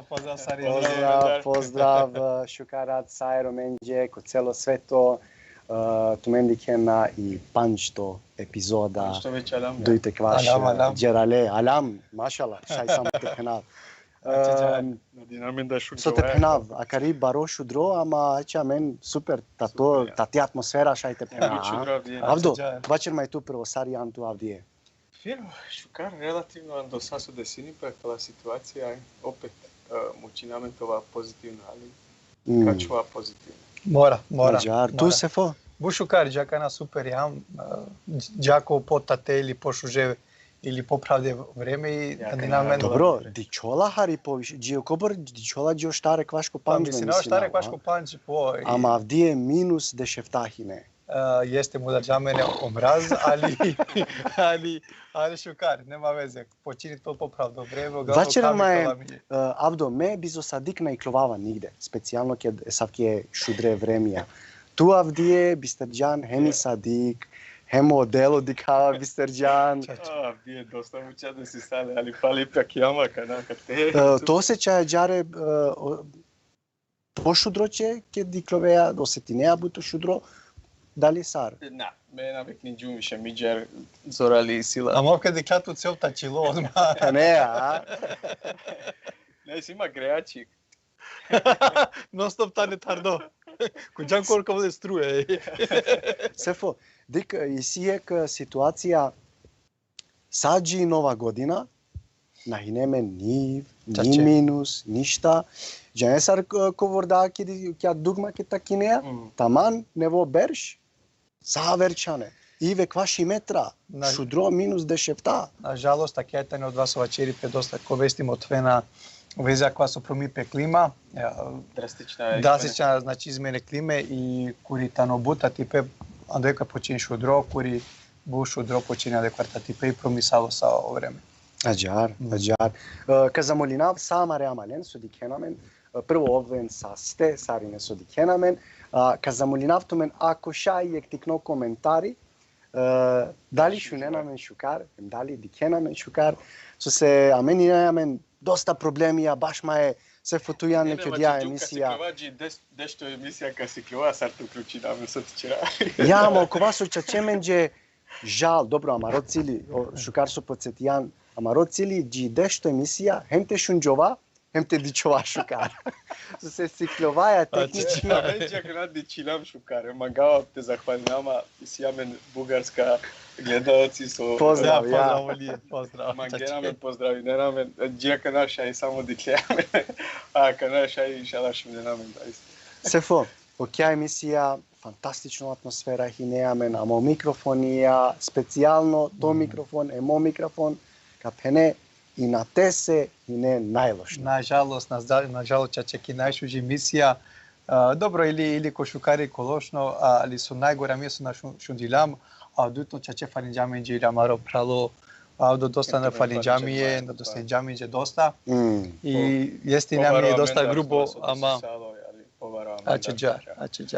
pozdrav Sari. Pozdrav, Šukarat, Sajro Menđe, ko celo sveto, tu mendikena i pančto epizoda. Dujte kvaš, Gerale, alam, mašala, šaj sam te penav. So te penav, a kari baro šudro, ama aici amen super, tati atmosfera šaj te penav. Avdo, večer mai tu prvo Sari Antu Avdije. Šukar relativno do sasu desini pa la situacija opet mučinamentova pozitivna, ali kačova pozitivna. Mora. Tu se fo? Bušukar, džakana super jam, džako potate ili pošuže ili popravde vreme i dinamen. Dobro, dičola hari poviš, džio dičola štare kvaško panč. Mislim, štare kvaško panč po. Ama Avdije minus deșeftahine. Este muda mene omraz, ali Šukar, nema veze. Počini to popravdo vreme, Avdo, me bizo sadik na iklovava nigde, specijalno kad savke šudre vremija. Tu Avdije, Bisterđan, hemi sadik, hemo delo dikava Bisterđan. Avdije dosta muča da si stane, ali pali pjak jama kanaka te. To se čaja džare po šudroće, kad ikloveja, osetinea buto šudro, dali sar? Na, me navek ni džumiše miđer zorali sila. A mavka deklatu cel tačilo odmah. Ne, a? Ne, si ima grejačik. Non stop tane tardo. Cu geancolul de struje. Sefo, dik isijek situacija sađi Nova godina, nahineme ni minus, ništa. Janesar kovorda kja dugma kita kinea, taman nevo berš, saverčane. Ive kvaši metra, šudro minus deșepta. Nažalost, така е от вас овачерите доста ковестим отвена веза која со промипе клима. Драстична значи измене климе и кури танобута типе андека почини шудро, кури бу шудро почини адекварта типе и промисало са време. Ajar. Că zamolinav sama reamalen sudikenamen, prvo ovven saste, sarine sudikenamen, că zamolinav tumen ako šajek tikno komentari, dali šunenamen šukar, dali dikenamen šukar, so se ameninamen dosta problemija, baš maje se fotuja nekjodja emisija. Ka si klovađi dešto emisija ka si klova, sar tu ključi namen sad včera. Ja, mo ko vas očačemenđe žal, dobro, amaro cili, šukar su podsjetijan, amaro cili dži dešto emisija, hem te šunđova, hem te dičova šukar. Su se siklovaja tehnički. Menđak radi šukar, magao te zahvalinama, si jamen bugarska gledalci su... Pozdrav. Mangeramen pozdravi, nenamen, džijaka naša i samo diklejamen, a ka naša i šalašim nenamen, daist. Sefo, okja emisija, fantastična atmosfera hineamen, amo mikrofonija, specijalno to mikrofon, emo mikrofon, kapene i na te se i ne najlošno. Nažalost, čačeki najšuži misija, dobro ili košukari kološno, ali su najgora mjesto na šundilam, a dutno čače farinđame inđira maro pralo, do dosta na farinđamije, do dosta inđamije dosta. I jesti nam je dosta grubo, ama... Açıcar.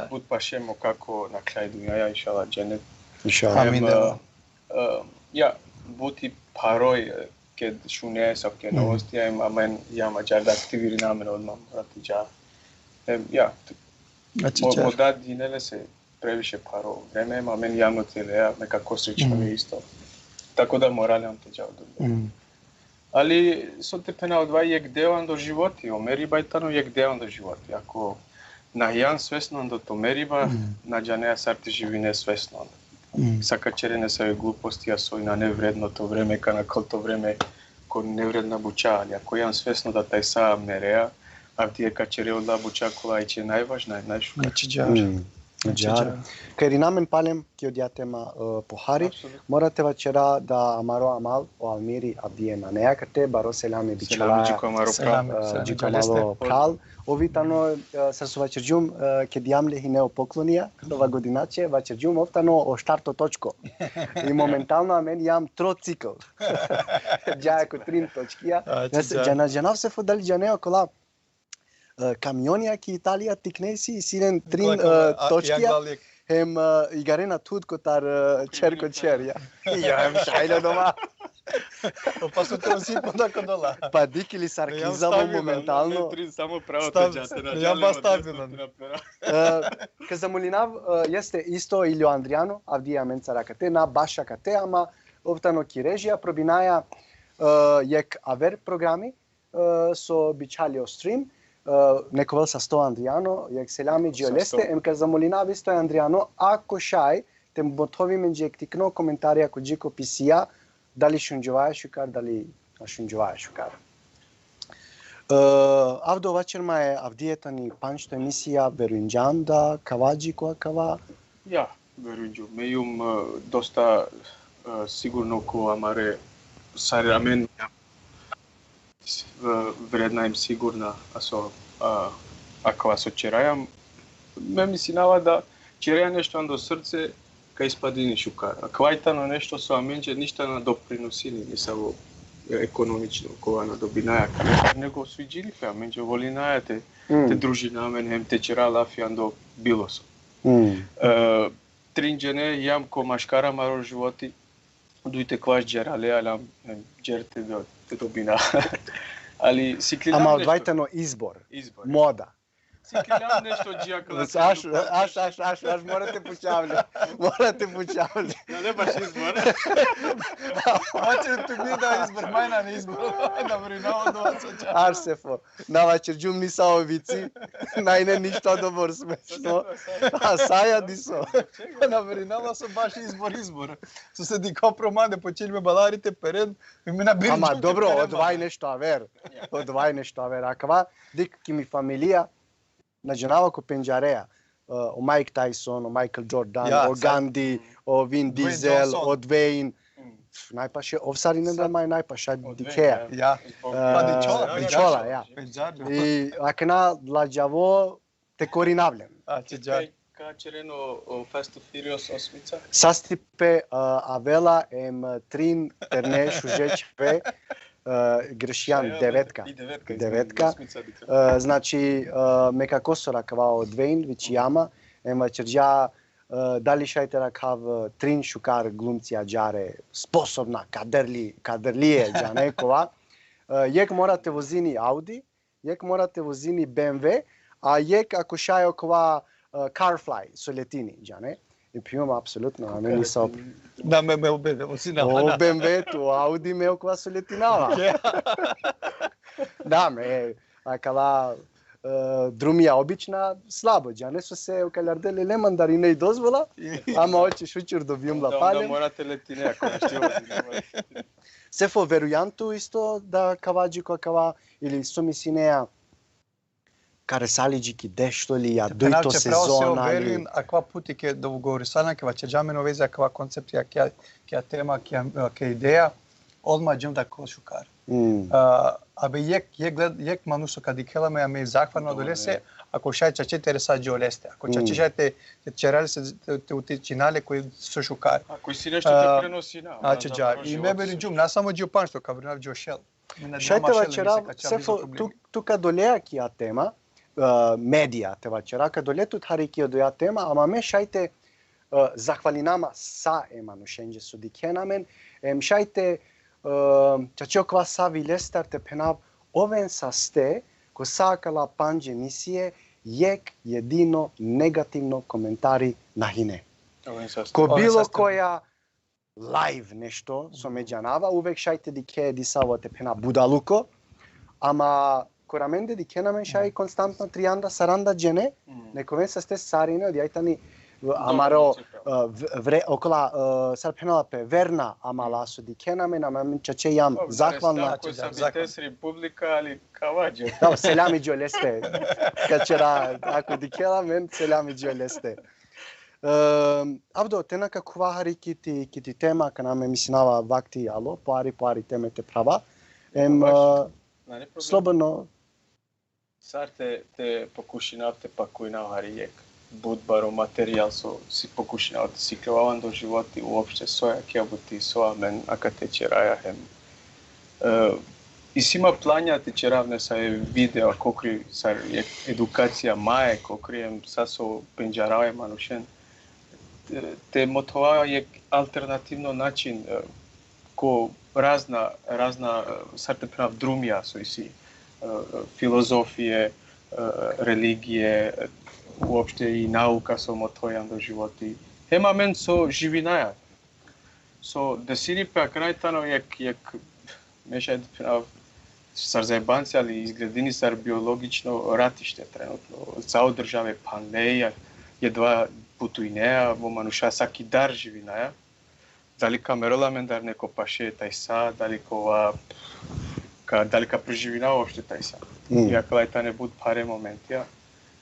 Bud pašemo kako na kraj dunjaja, inšala dženet. Amin. Ja, buti paroj, kad šune savke novosti, amen, ja mađar da aktiviri namen odmah, morati dža. Ja, moda dinele se previše paro vreme, amen, javno teleja, nekako srećami isto. Tako da moraljam te dža odmah. Ali so te pena odvaj je gdevan do životi, o meri bajtano je gdevan do životi. Ako na jan svesno do to meriba, na džaneja sarti živi nesvesno. Saka čerene svoje gluposti, a svoj na nevredno to vreme, ka na kol to vreme, ko nevredna buča. Ali ako jan svesno da taj sam nereja, a ti je ka čere odla buča kola i će najvažna, najšuka. Džar. Ker namen palem, ki odjatema pohari, morate večera da amaro amal o Almiri Avdije na nejakate, baro selame bičala, džiko malo pral. Ovitano, sar su večerđum, kad jamle hineo poklonija, Nova godinače, večerđum oftano o štarto točko. I momentalno amen jam trocikl. Džajako 3 točkija. Džanav se fodali džaneo kola, kamionja ki Italija tiknesi i siren 3 točkija, hem igarena tud kotar čer. Ja hem šajlo doma. Pa su te usipao nakon dola. Pa dikili sarkizamo momentalno. Samo pravo tăgeate, Ea ba stabilan. Că zamolinav este isto Ilio Andriano, avdia mențarakate, na bașakate, ama optano kirežija, probinaja jek aver programi, so bičali o stream, nekovel sa sto Andriano, jek selami gioleste, em că zamolinav isto Andriano, ako šaj, te motovi menjek tikno komentarja ko džiko pisija, da li šunđovaja šukar, da li šunđovaja šukar. Avdo večerma je avdijetani panšto emisija veruinđam da kavađi koja kava? Ja, veruinđu. Mejum dosta sigurno ko amare sare amen vredna im sigurna ako vas očerajam. Me misinava da čeraja nešto ando srce ka ispadini šukar. A kvajtano nešto so amenđe ništa na doprinosini, ni samo ekonomično, kova na dobinaja, nego sviđili fe, amenđe volinaja te družina amen, hem te čera lafi ando bilo so. Trinđene jam ko maškara maro životi, dujte kvaš džerale, ali džerte te dobina. Ali siklinam nešto... Ama odvajtano izbor, moda. Siklinam nešto džijaka... Aš, morate počavljati. Ne baš izbor. Večer tu gleda izbor, majna ne izbor. Dobri, na odvaca čas. Aš se fo. Na večer džum ni sao vici, najne ništa dobro smešno. A saja diso. Dobri, na so baš izbor. So se di kompromande počeli balarite peren, mi na biržu. Ama dobro, odvaj nešto aver. Akva, dik ki mi familija, nađenava ko penđareja, o Mike Tyson, o Michael Jordan, o Gandhi, o Vin Diesel, o Dwayne. Najpaše, ovsari ne da maj najpaša dikeja. Ja, pa dičola, ja. I akna dlađavo te korinavljem. Ca cereno Fast and Furious osmica? Sastipe avela em trin terne šužečve Gršijan, devetka. Znači, meka kosora kava Dwayne, vici jama, ema čerđa dali šajtera kav trin šukar glumcija džare sposobna, kaderlije džane kova. Jek morate vozini Audi, jek morate vozini BMW, a jek ako šajo kova Carfly, soletini džane. I pijom apsolutno, a meni so... Da me obesinava. O BMW tu, Audi me okva soletinava. Da, akala drumija obična slabo, džane su se okaljardeli lemandari ne i dozvola, ama hoćeš učer dobijem la paljem. Da morate letine, ako nešto vozine. Se fo verujantu isto da kavađi koja kava, ili su misineja care saliđiki deštoli, a dujto sezona. Se verujem, akva puti ke dogovorisana, ke vaće džameno veze, akva koncepcija, ke tema, ke ideja, odmah džem da košukar. Abe jek manuso kad ikelame, ame zahvalno dolese, ako šaj čače tere sa džoleste, ako čače šaj te čerali se te utičinale koji su šukar. Ako si nešto te prenosi na. Znači džar. I me beri džum, na samo džu panšto, kao vrnav džu šel. Šajte vačera, tu kad dolea kija tema, medija te vačera, kad doletut hari kija doja tema, ama me šajte zahvalinama sa emanu šenđe su dikenamen, šajte čačeo kva sa vilestar te penav oven sa ste ko sakala panđe misije jek jedino negativno komentari na hine. Ko bilo koja live nešto so međanava, uvek šajte dike disavo te pena budaluko, ama koramende dike namen šaj konstantno trianda saranda džene, nekoven sa ste sarine odjajtani amaro okola sar penala pe verna amala su dikenamen, ama čače jam zahvalna. Ako sam vites republika, ali kavađo. Da, selami džoleste. Kačera, ako dikenamen, selami džoleste. Avdo, tenaka kuvahari kiti tema, ka name misinava vakti alo, poari teme te prava. Slobodno. Sar te pokušinav te pakujnav harijek. Budbaro materijal si pokušinav te siklavavan do životi uopšte soja kja buti soa men akate čeraja hem. I sima planja te čeravne sa video kokri sa edukacija maje kokri hem saso penđarave manušen. Te motovao je alternativno način ко разна сарте прав друмија со иси филозофие, религие, уопште и наука со мотојан до животи. Хема мен со живинаја. Со десинипе крајтано јак мешајте прав сар заебанци, али изгледини сар биологично ратиште тренутно. Цао државе пандеја, едва путуинеа, во мануша саки дар живинаја. Дали камероламен дар неко паше тај са, дали преживина уопште тај са. Ја клајта не буд паре моментија.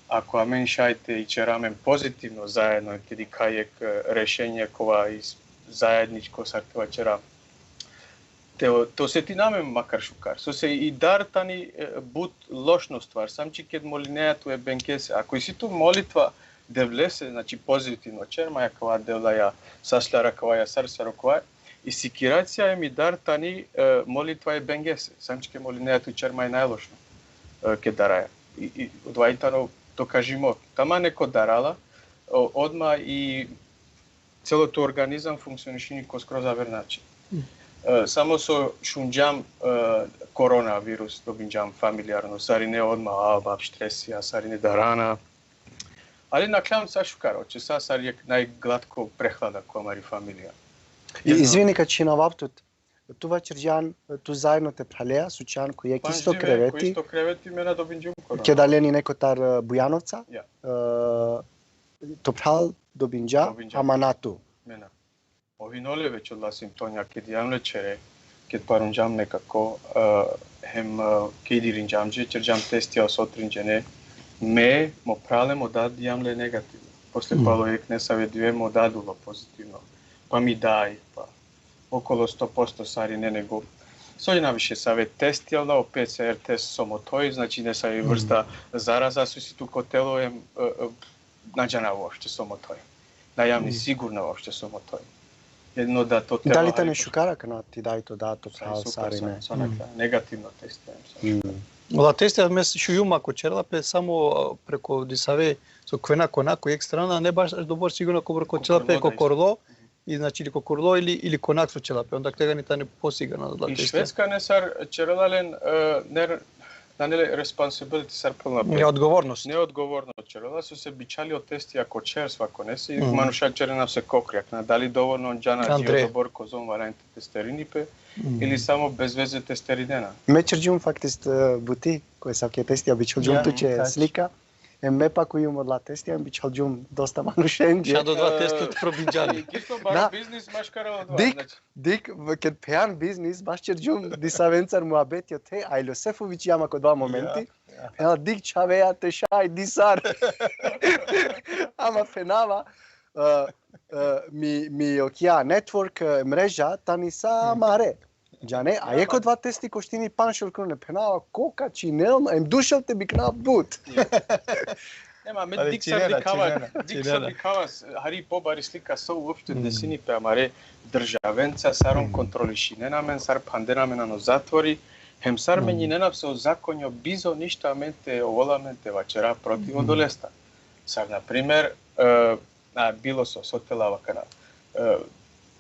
Ако амен шајте и черамен позитивно заедно, кеди кајек решење кова из заедничко сартува чера. То се ти намен макар шукар. Со се и дар тани буд лошно ствар. Самчи кед молинејато е бенкесе. Ако и си ту молитва да влесе, значи позитивно черма ја кава дела ја саслара кава ја сарсаро кава и сикирација е ми дар тани молитва е бенгесе. Самчи ке молинејато черма е најлошно ке дараја. И одвајтано то кажимо, тама неко дарала, одма и целото организам функционишини ко скроз авер начин. Само со шунџам коронавирус добинџам фамилиарно, сари не одма баб штресија, сари не дарана. Али на клјан са шукаро, че са сари најгладко прехлада која мари фамилија. Извини качина ваптут. Това черџан ту заедно те пралеа сучан кој е кисто кревети. Кој исто кревети мена добинџум корона. Ке далени некотар Бујановца. Топрал добинџа аманату. Мена. Овиноле веќе одласим тоња ке дијамле чере, ке парунџам некако хем ке диринџамџе, черџам тестија сотринџене. Ме мо прале мо дад дијамле негативно. После пало ек не саведуе мо дадуло позитивно. Па ми дај, па около 100% сари не него. Сој навише савет тестијална, ПЦР тест со мотој, значи не са и врста зараза со си туко тело е наđана уопште со мотој. Најамни сигурна уопште со мотој. Едно да то тело... Дали те не шукара кана ти дај то дато сари не? Негативно тестијам. Ла тестија ме шујума ко черлапе само преко дисаве со квена конако ек страна не баш добор сигурно ко преко черлапе ко корло и значи или ко корло или конак со черлапе онда клега ни тане посигана да тестија. И шведска не сар черлален нанеле responsibility сар полна. Неодговорност. Неодговорно черела со се бичали од тести ако чер свако не се мануша черена се кокрјак на дали доволно џана џио добор козон варианти тестеринипе или само без везе тестеридена. Ме черџум фактист бути кој са ке тести обичалџум туче слика. Ме пак кој им одла тести обичалџум доста манушенџе. Ша до два тестот пробиџали. Кисто бар бизнис машкара од два. Дик кед пеан бизнис баш черџум дисавенцар муабетиот те Ајло Сефовиќ јама ко два моменти. Ела дик чавеа те шај дисар. Ама фенава ми окија нетворк мрежа тани са маре. Џане, а еко два тести коштини паншел кроне пенава кока чинел, ем душел те бикна бут. Нема, ме диксар дикава, хари побари слика со уопште десини пе амаре државенца сарон контролиши. Не намен сар пандена менано затвори, хем сар мени ненав се озаконјо бизо ништа менте оволаменте вачера против одолеста. Сар, например, било со телава кана.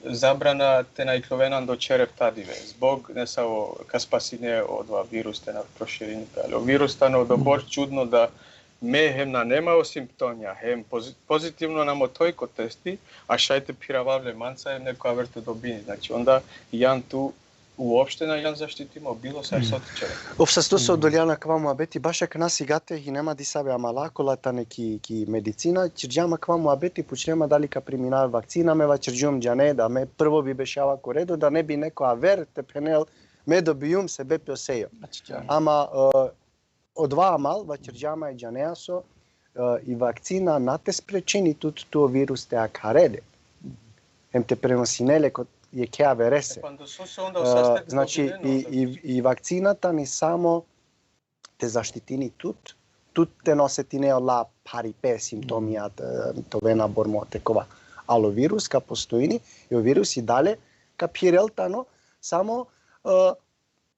Забрана те најкловенан до череп тадиве. Због не само каспасине од ова вирус те на проширините, али вирус стано добор чудно да ме хем на немао симптомја, хем позитивно на мотојко тести, а шајте пирававле манца е неко аверте добини. Значи онда јан ту уопште на јан заштитимо било се сотичера. Овсасто се одолјана ква муабети баша кна сигате и нема дисаве амалаколата неки медицина, черџама ква муабети почнема дали ка преминава вакцина ме черџум џане да ме прво би бешава коредо да не би неко авер те пенел ме добиум се бе пиосејо. Ама од два амал черџама и џанеа со и вакцина на те спречени туто вирус те акареде. Ем те преносинеле код je kea verese. Значи и вакцината ни само те заштитини тут те носети не ола парипе симптомијат, товена бормо текова. Ало вирус ка постоини и вирус и дале ка пирелтано само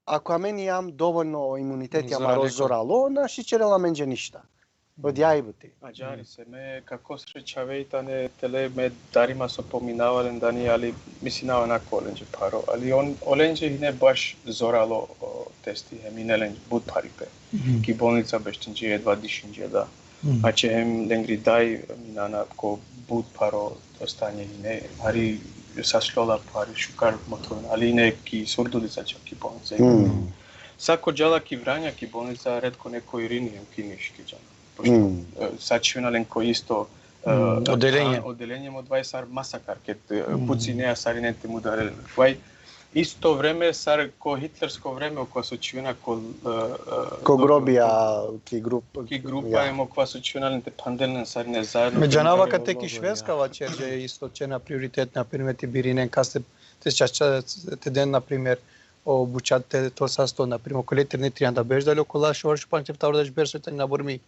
ако амен јам доволно имунитет јама розорало, наши черела менџе ништа. Odjaj buti. Ađari se, me kako srećavejtane tele me darima so pominavalen dani, ali misinava nako olenđe paro, ali on olenđe hine baš zoralo testi, hem inelenđe bud paripe, ki bolnica beštinđe jedva dišinđe da, a će hem lengri daj minana ko bud paro ostanje hine, hari sašlola pari šukar motorin, ali hine ki surdulica čak ki bolnica. Sako džala ki vranja ki bolnica redko neko irini hem ki niški džana. Pošto sačinalen koji isto odelenjem od 20 sar masakar, kad puci neja sarinente mu darele. Isto vreme sar ko hitlersko vreme okva sačinalen ko grobija ki grupa emo okva sačinalen te pandelnen sarine zajedno. Međanava kad teki švedskava čerđe isto čena prioritet na primjer ti birinen kad te čača te den na primjer obučate to sasto, na primjer, коли не трябва да беш дали около шорш панчев тавр да беш сойта на борми.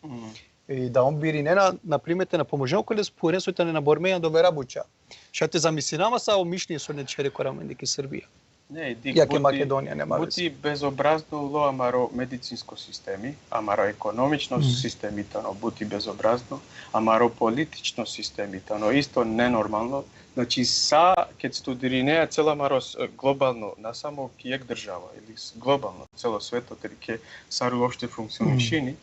И да он бири не на пример те на поможем коли споре сойта на борми до бера буча. Шате замислинама са о мишни со не чере корамендики Србија. Не, Јаке Македонија нема вез. Бути безобразно ло амаро медицинско системи, амаро економично системи, тано бути безобразно, амаро политично системи, тано исто ненормално. Значи, са, кед студири неја цела марос глобално, на само киек држава, или глобално, цело светот, или ке сару уопште функционишини,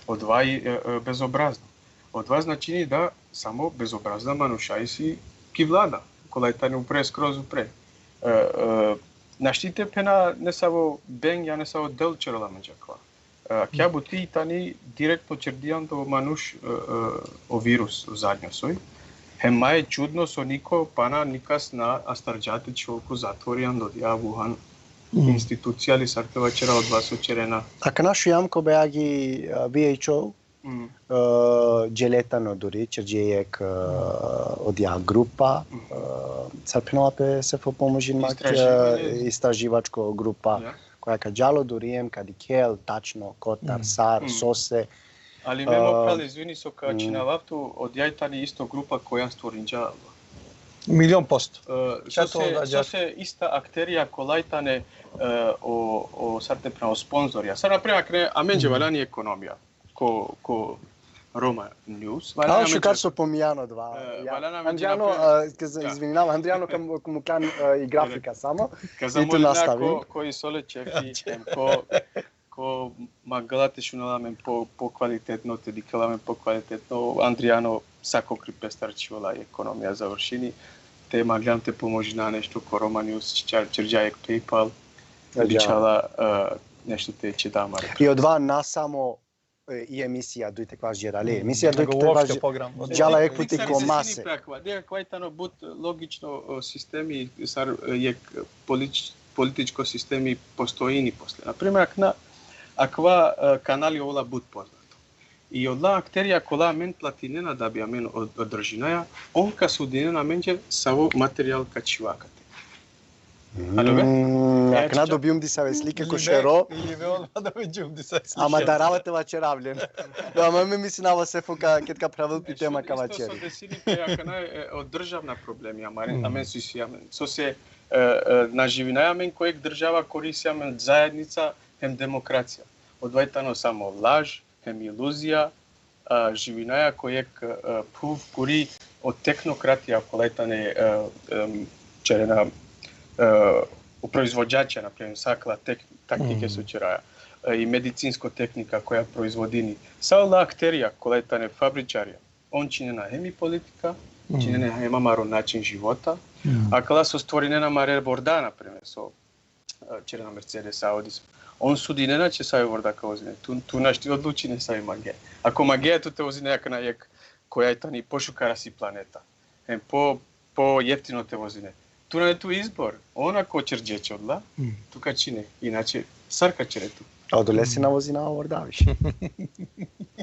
одва и безобразно. Одва значини да само безобразна манушај си ки влада, кола е тани упре, скроз упре. Наштите пена не само бен, ја не само дел черола меđаква. Кја бути и тани директно чердијан до мануш о вирус о задњосој. Хема е чудно со нико пана никас на астарджате човеку затворијан до дија Вухан институција ли сартева вчера од вас очерена. Така нашу јамко беаги WHO джелетано дури черџејек од ја група сарпенопе се поможи мак истраживачко група која каѓало дурием кади кел тачно котар сар сосе. Ali me moprali izvini so ka činavavtu odjajtani isto grupa koja stvorinđa. 1,000%. So se ista akterija kolajtane o sarte pravo sponzorja. Sad naprimjer, a menđe valjani ekonomija, ko Roma News. Kao što kad su pomijano dva. Andrijano, izvinjavam, Andrijano mu kan i grafika samo. I tu nastavim. Koji sole čefi, ko magalate šunalamen po kvalitetno, te dikalamen po kvalitetno, Andrijano sako kripestarčiola ekonomija završini, te magljam te pomoži na nešto ko Roma News, čerđajek PayPal, ličala nešto te će damar. I od dva nasamo i emisija dujte kvaš džerali. Emisija dujte kvaš džala ek puti ko mase. Deka kvajtano but logično sistemi, sar je političko sistemi postojini posle. Naprimjer, akva kanali ovola bud poznato. I odla akterija kola men platinena da bi amen održinaja, on ka sudinena menđe savo materijal kačivakate. Ако на добиум ди саве слика ко шеро. Или ве одма да ме џум ди саве слика. Ама даравате вачеравлен. Да, ама ми мислинава се фока кет ка правил питема ка вачери. Што се десили јака на од државна проблеми, амен си амен. Со се наживинајамен којек држава корисиамен заедница хем демокрација. Одвајтано само лаж, хем илузија, живинаја којек пув кури од технократија колајтане черена у производјача, например, сакла тактике со чераја и медицинско техника која производини. Сала актерија, колајтане фабричарија, он чинена хеми политика, чинена хема маро начин живота, а кала со створинена маре борда, например, со черена Мерцедес, Аудис, он судинена че сај борда ка озине. Ту нашти одлучи не сај магија. Ако магија ту те озине јака на јек којајтани пошукара си планета. По јефтино те озине. Tu не е tu избор. Она ко черđeće odla, тука чине. Иначе сарка черету. А одоле си навози на ордавиш.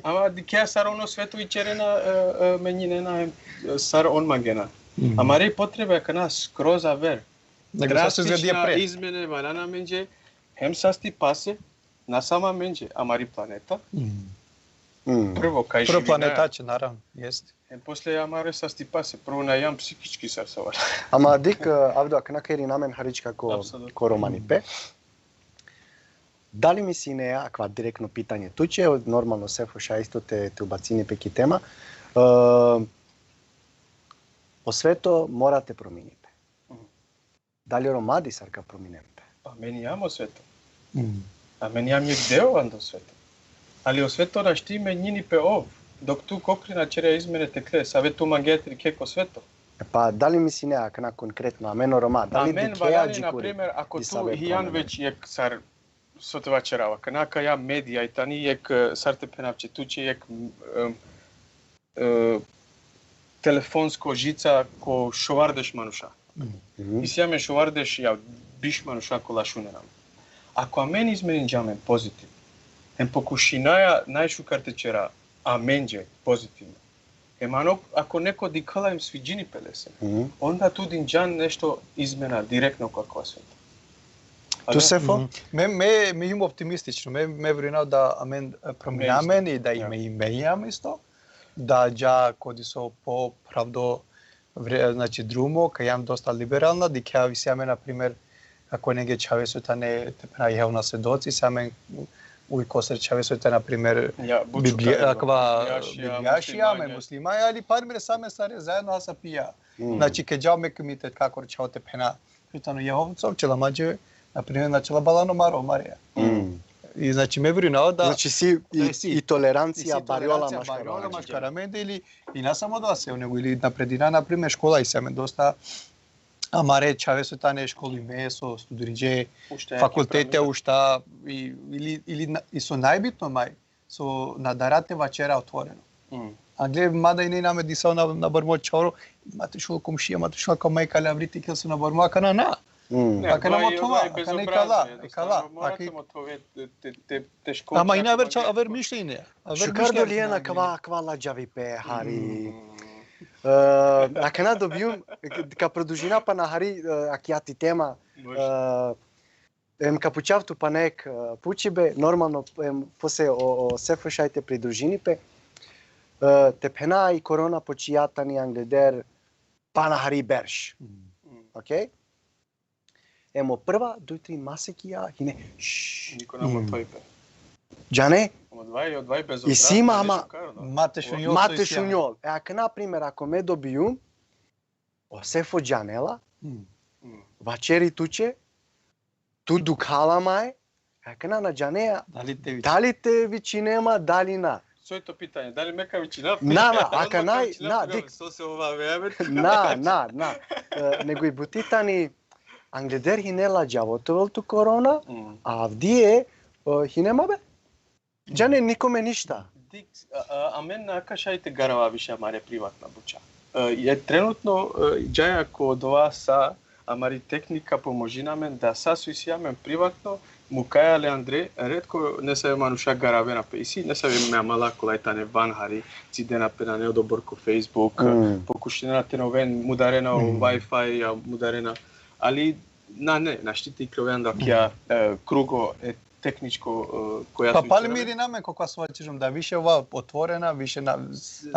Ама дикеа сар оно свето и черена менјинена сар он магена. Ама рей потреба е ка нас скроза вер. Драстична измене валана менđe, хем састи пасе на сама менđe, амари планета. Прво кај живинаја. Прво планетаче, наравно, јесте. После амаре састи пасе, прво на јам психички сарсавар. Ама дик, авдо, ако накајри намен харич како романи пе, Дали мисли неа, аква директно питање туќе, нормално Сефоша исто те убацини пеки тема. Освето морате промините. Дали ромади сарка проминемте? Па мени јам освето. А мени јам јек деован до свето. Али освето на шти ме њини пе ов. Док ту кокрина чере изменете кле, савету магетри кеко свето. Па дали мисли неа кана конкретно, амено рома, дали мен вајани, например, ако ту јан веќе јек сар со това черава, канака ја медија и тани јек сарте пенавче, туче јек телефонско жица ко шовардеш мануша. И сега ме шовардеш ја биш мануша кола шуненам. Ако амен изменин джамен позитив, ем покушинаја најшу картечера аменџе позитивно. Емано, ако неко дикала им свиджини пелесе, онда тудин джан нешто измена директно како свет. Ту Сефо? Ме им оптимистично, ме вринал да амен проминамен и да име имејам исто, да джа коди со по правдо значи друмо, кај јам доста либерална, дикја висјаме на пример ако неге чавесута не тепна јавна седоци, самен уј косер чавесута на пример библијашија, ме муслимаја, али пармир саме саре заедно аса пија. Значи ке джао ме комитет како чао тепна, питано јавцов чела маџе на пример начала балано маро марија. И значи ме вринал да значи си и толеранција бариола машкараменде или и не само да се него или на предина на пример школа и семе доста амаре чавесута не школи ме со студентџе факултете ушта или и со најбитно мај со надарате вачера отворено. А глед мада и не наме дисал на бармо чоро, мате шул комшија, мате шул камај каля врити ке со на бармо кана на. Ака на това, ака не кала, ама и навер авер мишљење. Шукардо лиена ква ладжави пе Хари. Ака на добиум ка продужина па на Хари акјати тема. Ем капучавту па нек пучибе нормално после о Сефошајте придужини пе. Тепена и корона почијата ни англедер па на Хари берш. Океј? Емо прва, дујтри масекија, хине, Нико намо тој пе. Джане? Одвај без и сима, ама мате шунјол. Ако, например, ако ме добијум, Осефо Джанела, вачери туче, ту дукала мај, ако на Джанеја, дали те вичинема, дали на. Сојто питање, дали мека вичина? Ака дик. Сосе ова вејаме. Него и бутитани, англедер хинела джавотовелту корона, а вдие хинема бе. Джане никоме ништа. А мен нака шајте гарава више амаре приватна буча. Е тренутно джаја ко дова са амари техника поможи на мен да са суисијамен приватно му кајале Андре ретко не се мануша гаравена песи, не се ме амала колајтане ван Хари, цидена пена неодоборко Facebook, покушина теновен мударена Wi-Fi, мударена али на штите и кровен да ќе круго е техничко која па пали мири наме кога свачижам да више ова отворена, више на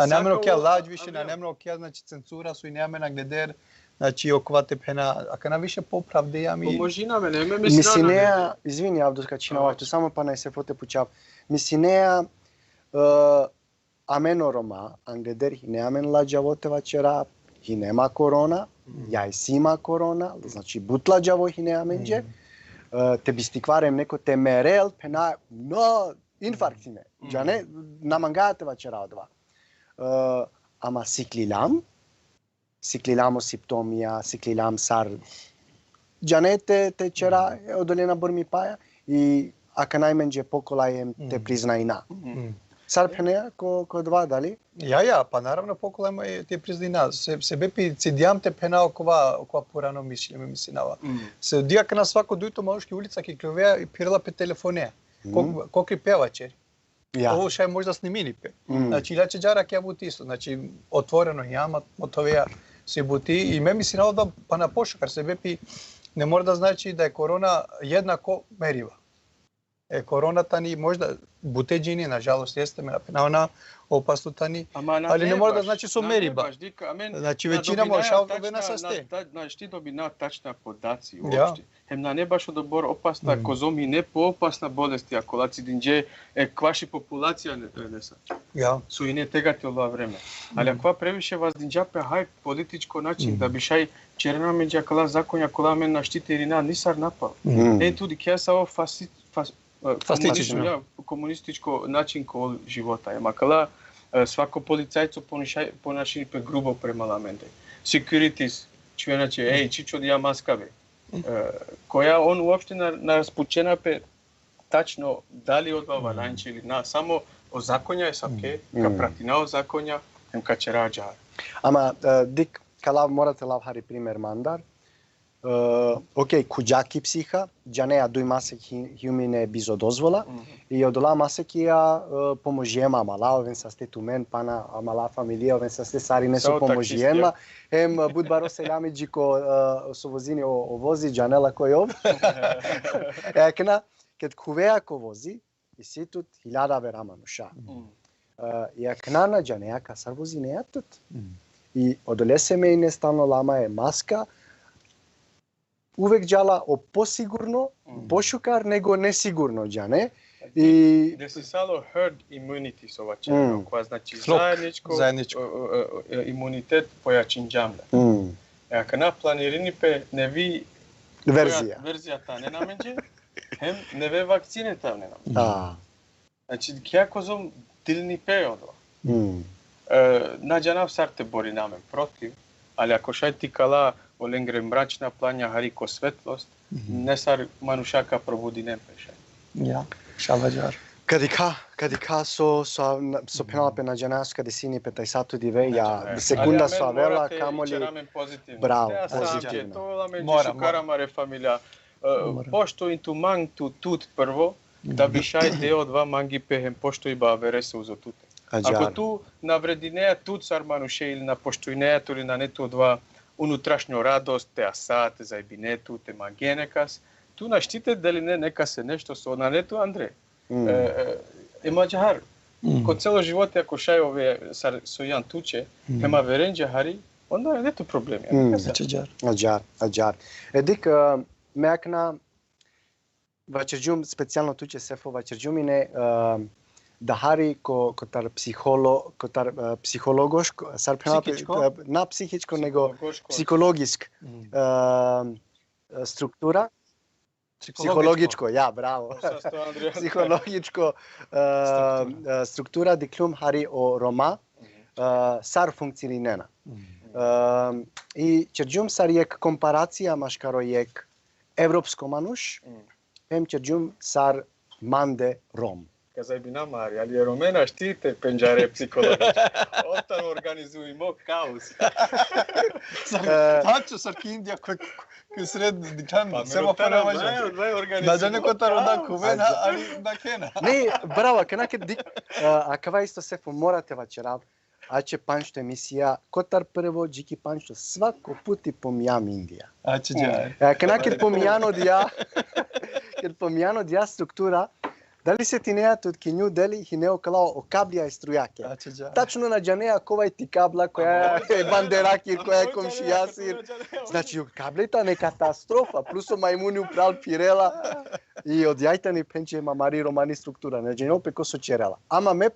немено ќе лаџ, више на немено ќе значи цензура со и неаме на гледер, значи окова тепена, ака на више поправдеја ми. Поможи на мене, ме мисинеја, извини Авдуска Чинавачу, само па нај се фоте почав. Мисинеја амено рома, англедер хинеамен лаџавотева чера, хинема корона, ја и сима корона, значи бутла џаво хинеаменџе, те бистикварем неко те мерел, пена, но инфарктине, джане, намангајате вачера одва. Ама сиклилам симптомија, сиклилам сар, джане те чера одолена борми паја и ака најменџе поколајем те признајна. Сар пенеја ко два, дали? Ја, па наравно поколајма те признина. Се бепи цидијам те пена окова порано мислиме мислинава. Се дијака на свако дујто малушки улица ки клювеа и пирала пе телефонеја. Кокри певачери. Ово шај може да снимини пе. Значи, иляче джара ќе бути исто. Значи, отворено јама, мотовеја се бути и ме мислинава да па на пошакар се бепи не мора да значи да е корона еднако мерива. Короната ни можда бутеџини, на жалост, jeste на она опаснота ни, али не мора да значи со мериба. Значи веќина може да састе. Знаеш, ти доби тачна подаци уопште. Хем на не баш добро опасна козоми не поопасна болести, ако лаци динџе кваши популација не са. Со и не тегате ова време. Али ако превише вас динџапе хај политичко начин да бишај черена меѓа кала законја кола мен наштите ирина нисар напал. Туди ќе са комунистичко начин кол живота. Макала свако полицајцо понаши пе грубо према ламенте. Securities, човеначе, чичо да ја маска бе. Која он уопште на распучена пе тачно дали одва валанче или на само о законја е саке, ка пратина о законја, ем ка чераџа. Ама дик кала морате лав хари пример мандар. Окей, куџаки психа, џанеа дуј масек хјумине бизо дозвола, и одола масек ја поможиема амала, овен са сте тумен, пана амала фамилија, овен са сте сари не со поможиема, ем будбаро селјами ко со возини овози, џанела кој ов. Екна, кед кувеа ко вози, и ситут 1000 верама нуша. И екна на џанеа касар вози неатут. И одоле семејне стално лама е маска, увек џала о посигурно, пошукар, него несигурно џане. И да се сало herd immunity со ова чека, која значи заедничко имунитет појачин џамле. Ако на планирани пе не ви верзијата не наменџе, хем не ве вакцинета не наменџе. Значи, ќе козом дилни пе одо. На џанав сарте бори намен против, али ако шај ти кала оленгре мрачна плања харико светлост, не сар манушака пробуди не пеше. Шалаџар. Кадика со пеналапе на џанас, каде сини петај сату диве, ја секунда со авела, камоли... Браво, позитивно. Тоа меѓу шукарамаре фамилија. Пошто инту мангту тут прво, да би шај део два манги пехем, пошто и ба вересе узо туте. Ако ту наврединеја тут сар мануше или на поштојнејато или на нету два унутрашњо радост, те асат, зајбинету, те магенекас, ту наштите дали не нека се нешто со нанету Андре. Емаџахар, ко цело живот ако шај ове со јан туче, ема веренџа хари, онда нету проблеми. Аџар. Едик, меакна, вачерџум, специјално туче сефо вачерџумине, да хари котар психологошко, сар на психичко, него психологиск структура, психологичко, браво. Психологичко структура диклум хари о Рома, сар функционирена. И черџум сар јек компарација машкаро јек европско мануш, ем черџум сар манде Ром. Казај би на Мари, али Ромена штите пенџаре психологички. Отан организуимо каус. Тачо сар ки Индија кој сред дикан семафора може. Да џане котар ода кувена, али да кена. Не, браво, кенаке дик, а кава исто сефо морате вачерав, аче паншто емисија, котар прво джики паншто свако пути помјам Индија. Аче џај. Кенаке помјано дија структура, дали се тинеат од Кинју дели хинео калао о каблија и струјаке. Тачно на џанеа кова ти кабла, која е бандеракир, која е комшијасир. Значи, каблета не катастрофа, плюсо мајмуни упрал пирела и од јајтани пенче мамари романи структура. Не џенео пеко со черела. Ама ме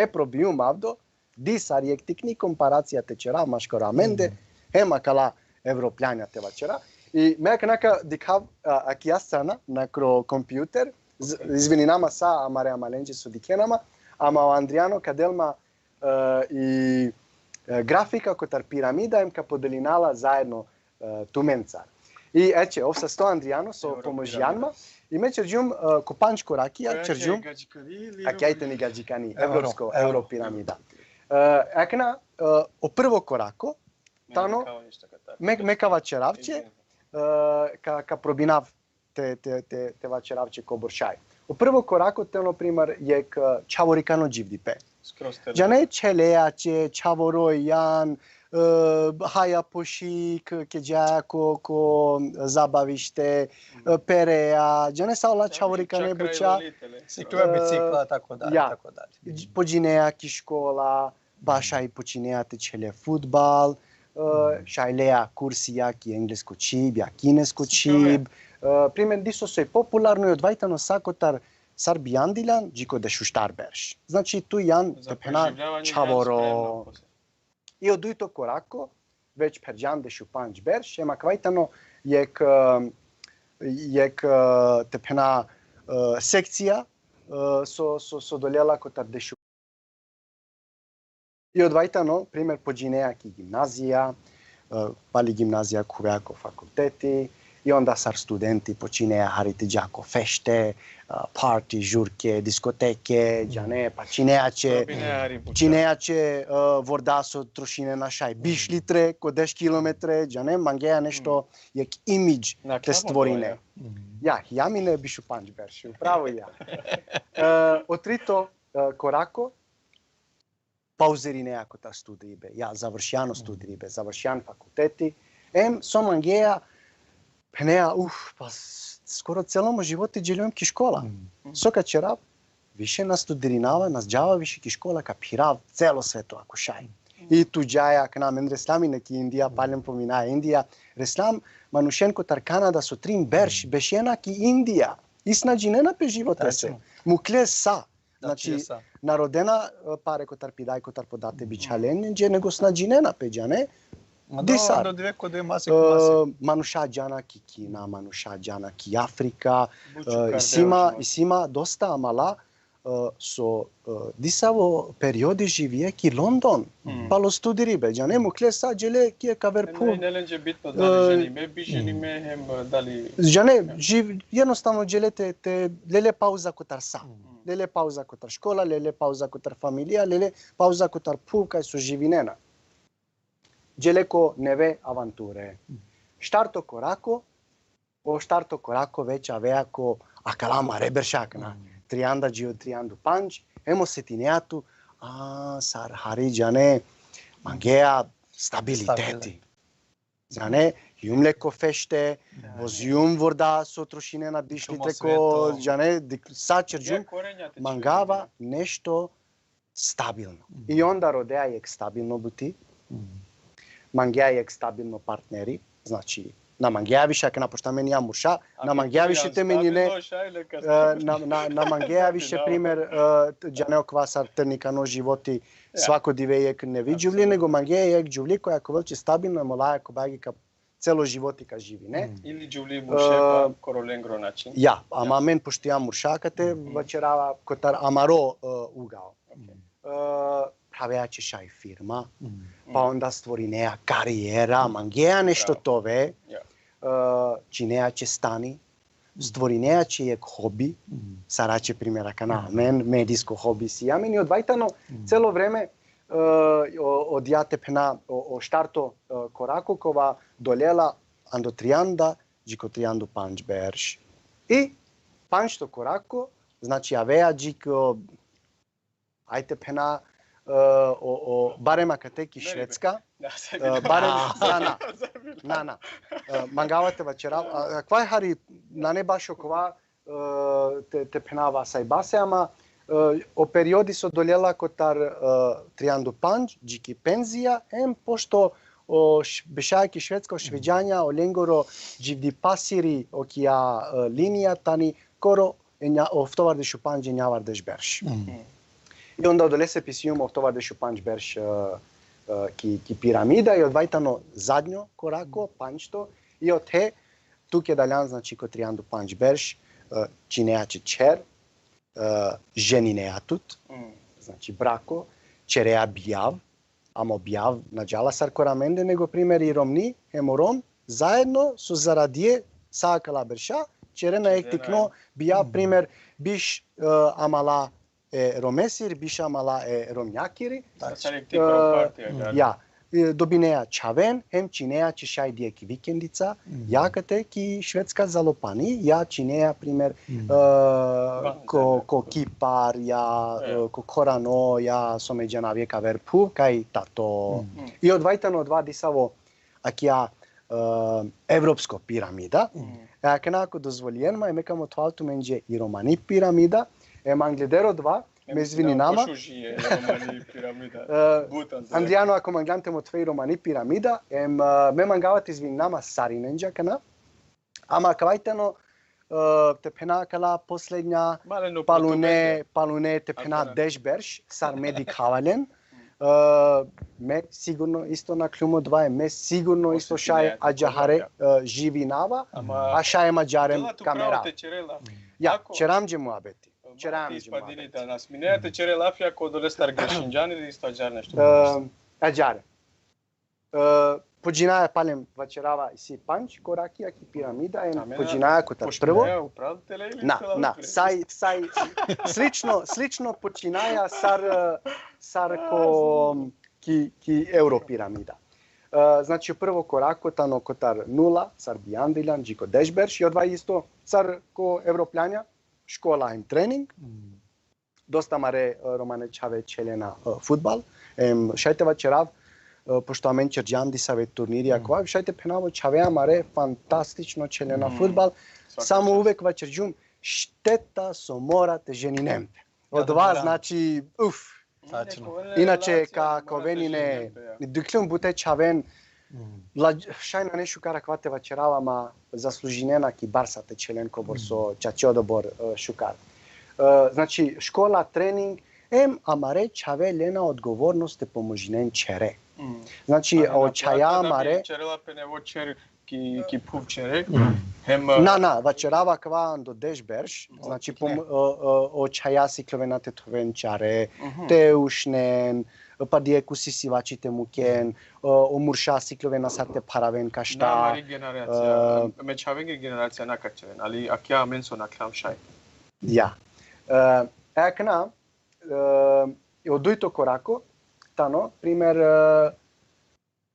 пробиум авдо, ди сар јек тикни компарација те чера, машко раменде, ема кала европјања те вачера. И меака нака дикав акија страна, накро компјутер, извини нама са амаре амаленџе со дикенама, ама о Андријано каделма и графика котар пирамида им ка поделинала заедно туменцар. И ече, ов са 100 Андријано со поможјанма, и ме черџум копанчко ракија, черџум, акјајте ни гаджикани, евро пирамида. Екна, о прво корако, тано, мека вачеравче, ка пробинав те вачеравче ко боршај. О прво корако, те, например, јек чаворикано дживдипе. Џане челеаче, чаворој јан, haja poșic, chegea co zabavište, perea, žene sa ola čavorika nebuća. Cicluje bicicla, tako dalje, tako dalje. Počinea ki škola, baša i počinea cele futbal, šajlea kursija ki englesko čib, ja kinesko čib. Primer, diso se popularno je odvajtano sakotar Sarbijandilan, džiko de šuštarberš. Znači, tu jan tepena čavoro. I odujto korako, već perjan de šupanč berš, ema kvajtano jek tepena sekcija so doljela kotar de šupanč. I odvajtano, primer, pođineja ki gimnazija, pali gimnazija kuvejako fakulteti, i onda sar studenti počinea hariti đako fešte, party, žurke, diskoteke, džane, pa čineače vordaso trošine našaj bišlitre, ko 10 kilometre, džane, mangeja nešto jek imidž te stvorine. Ja, jamine bišu panč berši, upravo ja. Otrito korako, pauzerinea ko ta studiribe, ja, završjano studiribe, završjan fakulteti, so mangeja Penea, pa skoro celom životu dželujem ki škola. Soka čerab, više nas studirinava, nas džava više ki škola kapirav celo sveto ako šaj. I tu džaja k nam, reslam neki Indija, paljem pominaja Indija, reslam manušenko tar Kanada so trim berš, bešena ki Indija. Isna džinena pe živote se. Mukle sa. Znači, narodena pare kotar pidaj, kotar podate bičalen, nego sna džinena pe džane. Manuša džana ki Kina, manuša džana ki Afrika, isima dosta amala so disavo periodi živije ki London, pa lo studiribe, džane mukle sa džele ki je kaverpu. Ne bitno dali ženime, bi ženime hem dali... Džane, jednostavno džele te lele pauza kotar sa. Lele pauza kotar škola, lele pauza kotar familija, lele pauza kotar pu kaj so živinena. Dželeko neve avanture. Štarto korako već aveako akalama reberšakna. Trianda džio triandu panč, emo setineatu, sar hari džane mangeja stabiliteti. Zane, jum leko fešte, vozjum vorda so trošine na bišlitreko, džane, sačer džum, mangava nešto stabilno. I onda rodea jek stabilno buti. Mangeja je stabilno partneri, znači na mangeja više ako napošta meni amurša, na mangeja više temenjine, na mangeja više primjer džaneo kvasar trnikano životi svako dive jek ne vidžuvli, nego mangeja jek džuvli koja ako velči stabilno je molaja ko bagi ka celo životi ka živi, ne? Ili džuvli mušepa korolengro način. Ja, ama men pošti amurša kate večerava kotar amaro ugao. Pravejače šaj firma, pa onda stvori neja karijera, mangeja nešto tove, činejače stani, stvori nejače jek hobi, sarače primjera kanal, medijsko hobi si. Ja meni odvajtano celo vreme odjate pena o štarto korako kova doljela ando trianda, džiko triandu panč berš. I panč to korako, znači aveja džiko, ajte pena, barem akateki Švedska, barem Nana. Mangavate večera, kvaj hari na ne baš okova te penava saj baseama, o periodi so doljela kotar triandu panč, džiki penzija, pošto bešajki Švedska, šveđanja, o lengoro dživdi pasiri okija linija, tani koro of tovar de šupanđe njavar deš berš. I onda odolese pisijum of tovar de šupanđ berš ki piramida i odvajtano zadnjo korako, pančto, i od he, tuk je daljan, znači ko triandu panč berš, činejače čer, ženineatut, znači brako, čereja bijav, amo bijav nađala sar koramende, nego primjer i romni, hemorom, zajedno su zaradije saakala berša, čerena ektikno bijav primjer biš amala romesir, biš amala romnjakiri. Ja, Dobinea Čaven, hem Cinea Čišaj dijeki vikendica, jakate ki švedska zalopani, ja Cinea primer ko kipar, ja ko korano, ja someđana vjeka verpu, kaj tato. I odvajtano dva disavo akja evropsko piramida. Ako dozvoljen, mekamo toaltu menđe i romani piramida, anglidero dva, mezvini nama. Andriano, ako manglantemo tvoi romani piramida, me mangavate izvini nama sarinenđa kana, ama kavajtano te pena kala posljednja palune te pena dešberš, sar medik havalen, me sigurno isto na kljumo dva, me sigurno isto šaj ađahare živi nava, a šaj mađarem kamera. Ja, čeramđe mu abeti. Ispadini da nas minete cere lafia ko dole star greșinjani ili isto ađar nešto? Ađare. Počinaja palem vačerava si panč koraki, aki piramida, počinaja ko ta prvo. Na, saj, slično počinaja sar ko ki europiramida. Znači prvo korako tano kotar nula, sar bijandiljan, džiko dešberš, i odvaj isto sar ko evropljanja. Škola im trening, dosta mare romane čave čelena futbal. Šajte vačerav, pošto amen čerđam disave turniri akva, šajte penavo čavea mare fantastično čelena futbal. Samo uvek vačerđum, šteta so morate ženi nemte. Od vas znači, Inače, kako venine, dukljum bute čaven, šaj na nešu kara kvate vačeravama zaslužinena ki barsate čelenko borso čače odobor šukar. Znači, škola, trening, amare čave lena odgovornost te pomožinen čere. Znači, očaja mare... ki puv čerek. Na, vačerava kva do dešberš, znači očaja si klovena te tovenčare, te ušnen, pa dijeku si sivačite muken, omurša si klovena sa te paraven kašta. Da, mari generacija, me čavenge generacija nakačeven, ali akja menso na klam šaj. Ja. Ekna, odujto korako, tano, primer,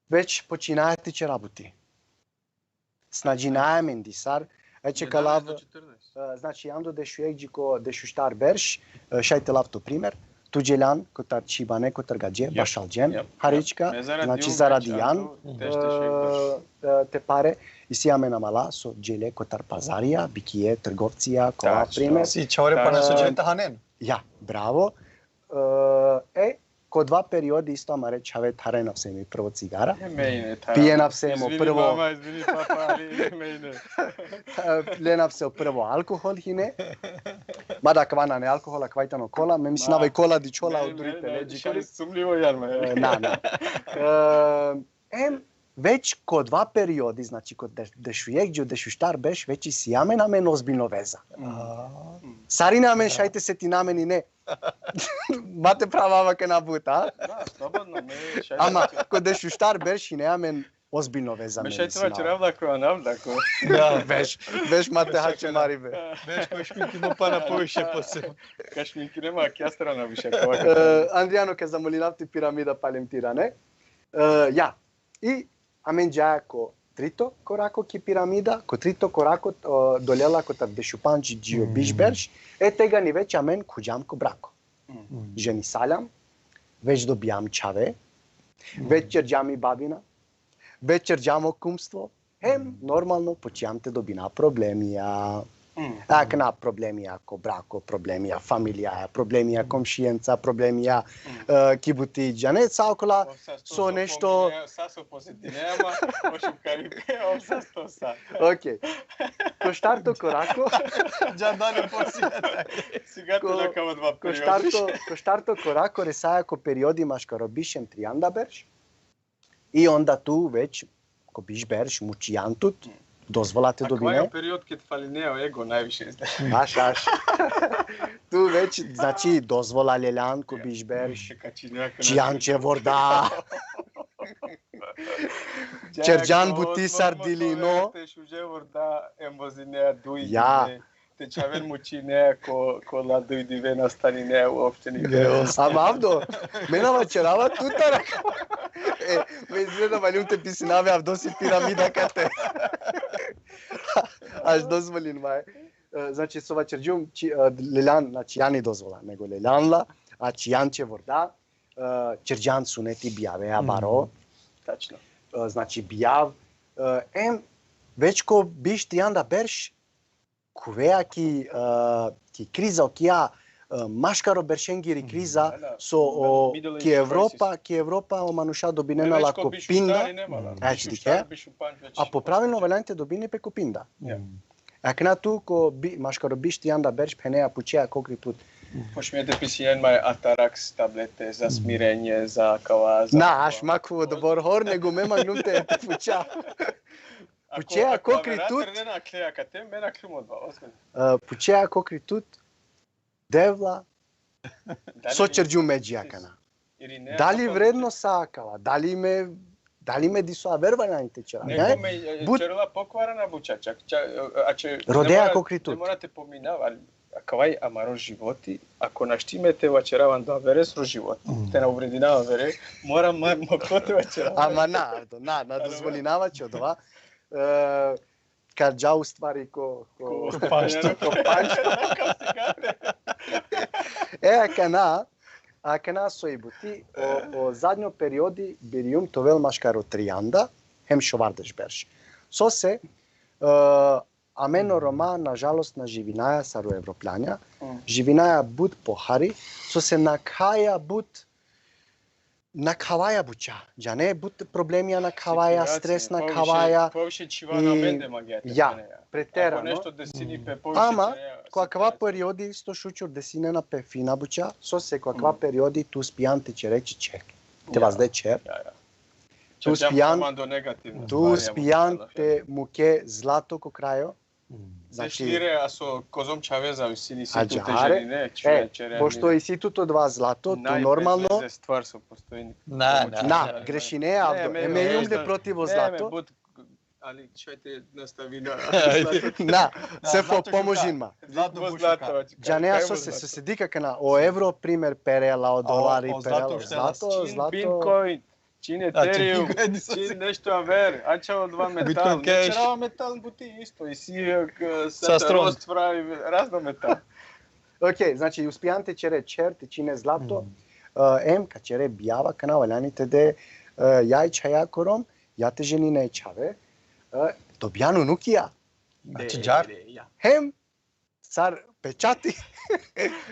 već počinajete će rabuti. Snađinajem indisar, znači ando dešu štar berš, šajte lavto primer, tuđeljan, kotar čibane, kotar gađe, bašalđen, harička, znači zaradijan, te pare, i sijame na mala, so džele kotar pazarija, bikije, trgovcija, kola primer. Si čore pa ne suđenta hanen. Ja, bravo. Ko dva periodi isto amare čave tarena vsemi prvo cigara. Pijena vsemo prvo... Izvini papa, ali mejne. Lena vseo prvo alkohol hine. Mada kvana ne alkohola, kvajtano kola. Me mislim navaj kola di čola odurite leđi. Šeli sumljivo jarma. Na. Već ko dva periodi, znači kod dešu jegđu, dešu štar beš, već i si jamen amen ozbiljno veza. Sarine amen šajte se ti namen i ne. Mate prava vake na but, a? Da, slobodno, me šajte. Ama, kod dešu štar beš i ne amen ozbiljno veza. Me šajte vače ravdako, a navdako. Da, veš mate hače maribe. Veš koji šminki mu pa napoviše posebno. Ka šminki nema, kja strana više. Andriano, ke zamolinavti piramida palem tira, ne? Ja. I amen džaja ko trito korako ki piramida, ko trito korako doljela ko tar dešupanči džio bišberš, tega ni već amen kuđam ko brako. Ženi saljam, već dobijam čave, večer džami babina, večer džamo kumstvo, normalno počijam te dobina problemija. Akna problemija ko brako, problemija familija, problemija komšijenca, problemija kibutiđa, ne caokola, so nešto... Saso posjetinema, ošukari peo, sasto sa. Ok. Ko štarto korako... Džandane posjeta. Sigate na kava dva periodi. Ko štarto korako resaja ko periodima škaro bišem trianda berš i onda tu već ko biš berš mučijantut, dozvolate dobine. A kva je period kad fali neo ego najviše izdaje? Aš. Tu već, znači, dozvola ljeljan ko biš berš, čijanče vorda, čerđan buti sardilino. Ja, Deci avem mucinea ko la dojdi na staninea uopšte nikada. Ама Авдо, менава черава тута. Ме изгледа валюнте писинаве Авдоси пирамида кате. Аж дозволин май. Значи со вачерџум лелян, значи ја не дозвола, него лелянла, а чијанче ворда, черџан сунети бијавеа баро. Tačno. Значи бијав веќе биш тијанда берш кувеа ки криза окија машкаро бершенгири криза со ки Европа омануша добинена лако пинда. А по правилно валянте добини пеко пинда. Акна ту ко машкаро биш тијанда берш пенеа пучеа кокритут. Pošmijete pisijen maj Atarax tablete za smirenje, za kava, za... Na, aš maku odbor hor, nego me magnute puča. Pučea kokritut... Ako nena kleja kate, mena krumodba, osman. Pučea kokritut, devla, sočerđu međijakana. Dali vredno sakala, dali me diso avervanjante čera. Neko me čerila pokvarana bučača. Rodea kokritut. Ne morate pominavati. Кавај амаро животи, ако наштимете вачераван да верес ро живот, те на уврединава вере, морам моклоте вачераван. Ама на дозволинава че одова, карджау ствари ко панчто. Акана соибути, о задњо периоди бириум товел машкаро тријанда, хем шовардеш берш. Со се, Амено Рома, на жалост, на живинаја сару европљања, живинаја буд похари, со се накаја буд буча. Джа не буд проблемија на каваја, стрес на каваја. Повише чива на менде магијата. Ја, претерано. Ако нешто десини пе повише... Ама, која периоди сто шучур десинена пе фина буча, со се која периоди ту спијанте че речи чек. Те вас де чер. Ту спијанте муке злато ко крајо. Значи, а со Козом Чавеза сини ситу те жени не, чере. Пошто и ситуто два злато, ту нормално. Најбезлезе ствар со постојни. На, грешине, еме јумде противо злато. Али чајте настави на... На, се фо поможинма. Злато. Джанеа со се седика кана о евро пример перела, о долари перела, злато. Биткоин. Чин Етериум, чин нешто авер, ачао два метал, нечерава метал бути исто и си сатарост прави разно метал. Океј, значи успијанте чере черти чине злато, ка чере бијава кана валяните де јај чаја кором, јате жени не чаве, добјану нукија. Чиџар? Хем, цар печати,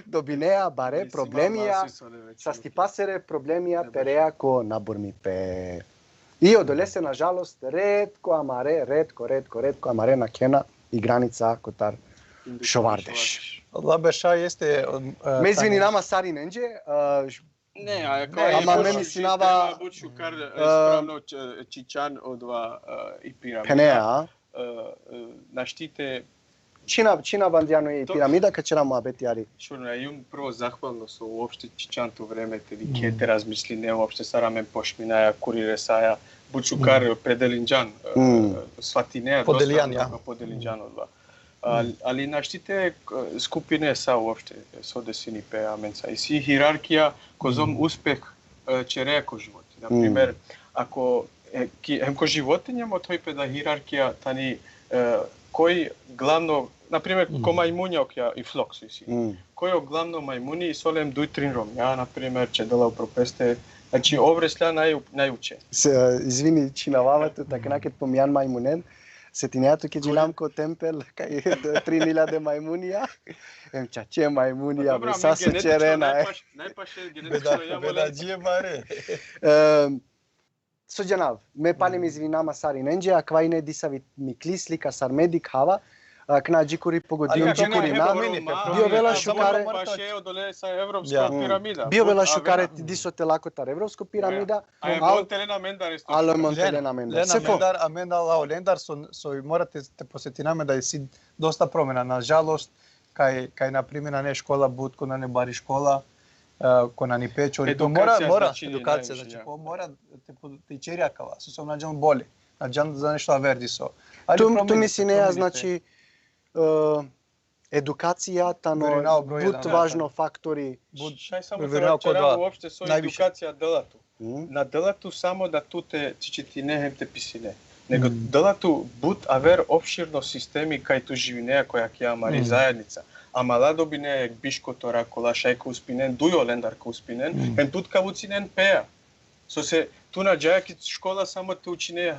добинеа баре проблемија, са стипасере проблемија переа ко наборми пе. И одолесе, на жалост, редко амаре на кена и граница котар шовардеш. Лабеша есте... Ме извини, нама Сари Ненџе, Не, ама ме мислинава... Бучукар справно Чичан одва и пирамида. Пенеа. Наштите Чина бандјано и пирамида, качера муабети ари. Шурно, јум прво захвално со уопште Чичанто времете, ви кете размисли, не уопште сарамен пошминаја, курире саја, Бучукар Пределинџан, сватинеа, Поделинџан одва. Али наштите скупине са уопште, со десини пе аменца. И си хираркија, козом успех череа ко живот. Например, ако ко животиња, мо тој пе да хираркија тани кој главно, например, ко мајмуња и флокси си. Кој главно мајмуни и солем дујтринром. Ја, например, че дела пропесте, значи овресля најуче. Извини, чинававате, така накет помјан мајмунен, сетинеато ке джилам ко темпел, кај 3000 мајмунија. Чаче мајмунија, бе, са се черена. Најпаше генетично Бедаџие баре. Соџанав, ме палем извинама Сари Ненџе, а квајне дисави микли слика сармеди кава, кна джикури погодиум джикури на, био вела шукаре, био вела шукаре дисо телакотар европско пирамида, ало Монтелена Мендар. Лена Мендар, Аменда Лао Лендар, со морате те посетинаме да си доста промена. На жалост, кај на примена не школа будко на не бари школа, кона ни печори, то мора едукација, значи мора те черјакава, со наџан боли, наџан за нешто аверди со. Ту мисли неа, значи Едукацијата, но бут важно фактори. Шај само вчера уопште со едукација делату. На делату само да туте ти не хемте писине. Него делату бут авер обширно системи кај ту живинеа која ќе амари заедница. Ама ладоби не бишкото ракола шајко успинен, дујо лендарко успинен, ен тут кавуцинен пеа. Со се ту на џајаки школа само те учине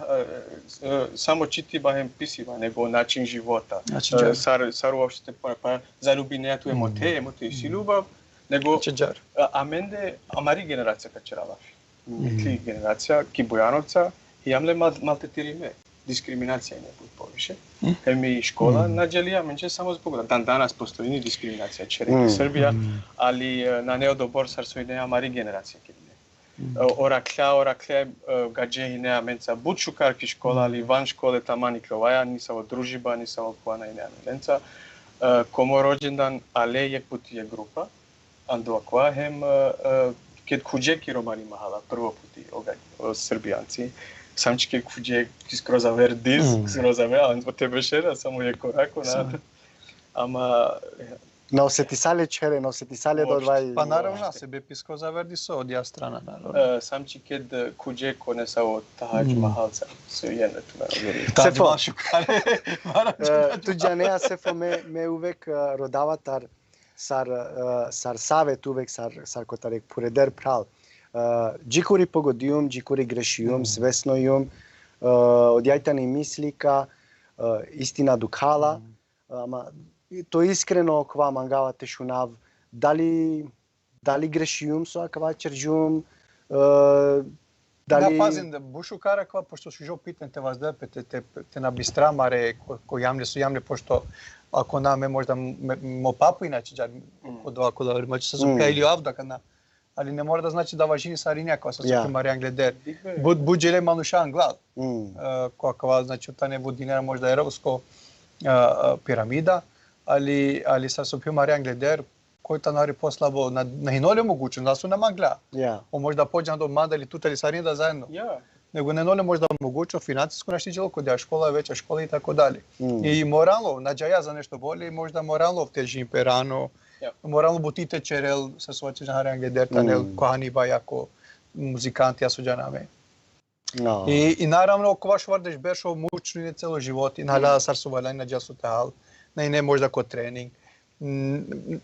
само чити бахем писива, него начин живота. Сар уопште па залюбинеа ту емоте и си љубав, него аменде амари генерација качерала. Митли генерација ки Бојановца и јамле малтетириме. Дискриминација не буд повише. Еми школа наđелија менче само због дан данас постои ни дискриминација череки Србија, али на неодобор сар со идеја амари генерација ки Оракле гаджеhi неа менца буд шукарки школа, али ван школе тамани кловаја, ни са во дружиба, ни са во пуана и неа менца. Комо роđendan, але јек пути е група, андо аква хем кед куđеки романи махала, прво пути србијанци. Самчики куđек скроз авер диз, скроз авер, а во тебе шера, само е корако, ама... На осетисале чере, на осетисале до двај... Па наравно, се бе писко заверди со одја страна, наравно. Самчи кед куđеко не са од Таҳаџ Махалца, се јене ту наравно. Таҳаџ Машукаре. Туѓанеа сефо ме увек родаватар сар савет увек сар котарек пуредер прал. Џикури погодиум, џикури грешиум, свесно јум, одјајтани мислика, истина дукала, ама то искрено ква мангавате шунав, дали грешиум со аква черџум, дали... Да, пазим, бушу караква, пошто шужо питен те воздепете, те на бистрамаре, кој јамле, пошто ако наме можда мо папу иначе, ако да вримачи се зука или авдака на... Али не мора да значи да важини сариња која се соки Маријан Гледер. Буд желе манушан глад. Која значи тане буд динера можда еровско пирамида, али са сопи Маријан Гледер кој та нари послабо на хиноле могучен, да су на магла. О можда поđan до мада или тута или сариња заедно. Него не ноле можда могучо финансиско наштиđelo кога ја школа веќа школа и така дали. И морално, наđаја за нешто боли, можда морално тежи имперано. Морално бутите черел се свачи на Маријан Гледер, танел којани бајако музиканти ја суѓанаме. И наравно кога швардеш бешо мучно и цело живот, и најлада сар сувалај на џасу тахал, не можда ко тренинг.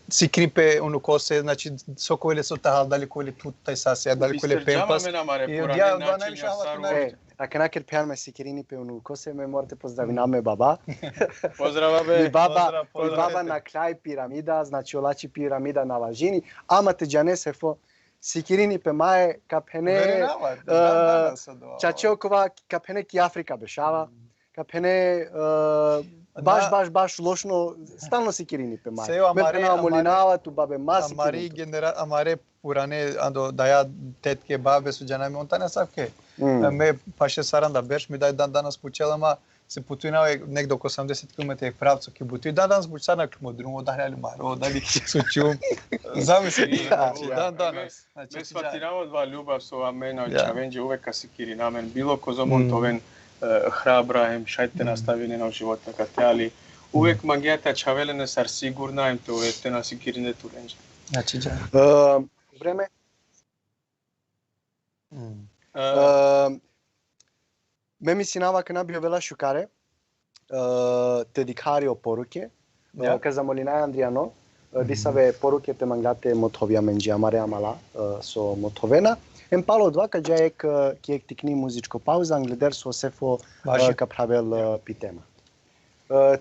Си крипе оно косе, значи со кој со тахал, дали кој тут тај сасија, дали кој пемпас. И ја два највише халат. Ако накер пеаме си керини пе оно косе, ме морате поздравинаме баба. Поздрава бе. И баба на крај пирамида, значи олачи пирамида на важини, ама те џане сефо Сикирини пе мае капене чачокова капене ки Африка бешава. Капене баш лошно стално Сикирини пе мае. Ме молинава ту бабе маси. Амаре пуране андо даја тетке бабе суѓанами он тане савке. Ме паше саранда беш ми дај данас пучелама се путуинава негде око 80 км правцо ки бутуи данас бучсана клмодруму дали маро дали сучум. Замисли данас. Ме сватираво два љубав со амена чавенџе увека Сикирinamen било козомон товен храбра шајте наставине на живота катали увек магијата чавелене сар сигурна им то ете на Сикирине туленџе. Значи време ме ми синава кана биовела шукаре те дикарио поруке каза молина Андријано дисаве поруке те манглате мотовија менџи амаре амала со мотовена емпало два каџаек киек тикни музичко пауза англедер со сефо ка правел питема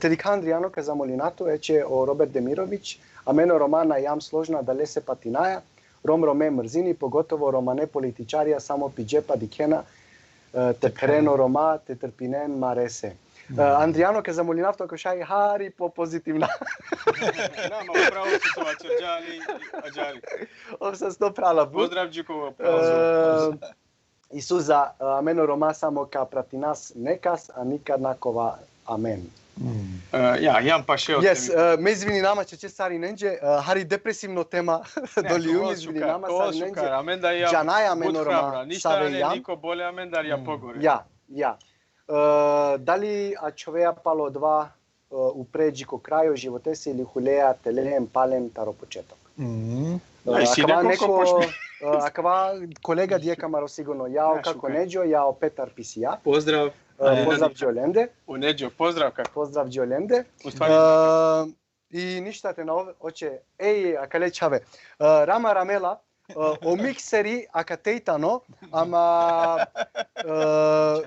те дика Андријано каза молинато ече о Роберт Демировиќ а мено романа јам сложна да лесе патинаја роме мрзини поготово романе политичарија само пиџепа дикена те перено рома, те трпинен маресе. Андријано ке замолинав токо шај хари по позитивна. Нама, управо се това, черџали, аџали. Овсе сто прала. Поздрав Джукова. Исуза, амено рома само ка прати нас некас, а никад накова амен. Јам паше од ме извини нама, че сари ненџе, хари депресивно тема, доли ум извини нама, сари ненџе, џанаја амено рома, саве јам. Нико боле амен, дали ја погоре. Ја. Дали а човеја пало два упреджи ко крајот животе си или хулеа телеем палем таро почеток. Акава колега диека маро сигурно јао како Неџо, јао Петар Писија. Поздрав. Поздрав Џоленде. Неџо, поздрав како. Поздрав Џоленде. И ништате на оче а кале чаве. Рама Рамела о миксери акатејтано, ама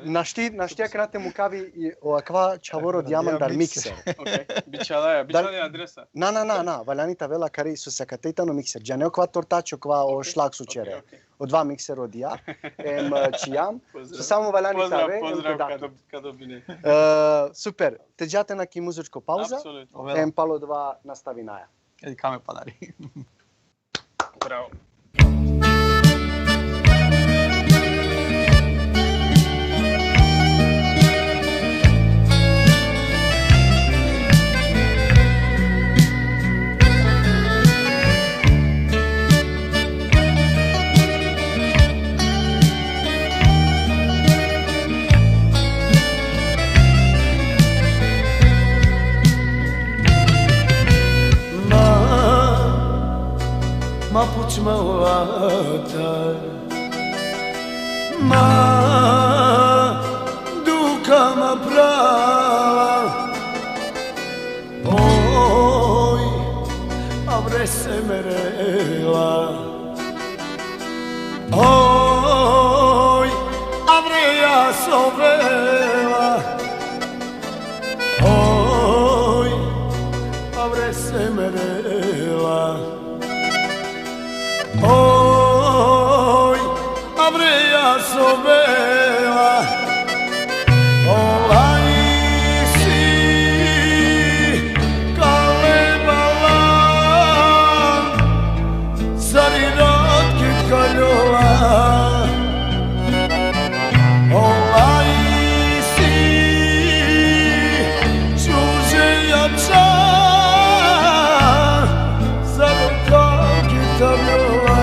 наштија крате му кави о аква чаворо диамандар миксер. Океј, бичалаја адреса. На, валянита вела кари со акатејтано миксер. Џане оква тортачо ква о шлак сучере. О два миксер одија, чијам, со само валянита ве. Поздрав кадо бине. Супер. Теđate на ки музичко пауза. Пало 2 настави наја. Еди каме падари. Браво. Mapuç mavatar ma duka ma prava oj abre se merela oj abre ja sovela oj abre se merela oj, abreja sovela, olaj si kalebalan, zarinat kit kaljola, olaj si čužejača, zarinat kit kaljola.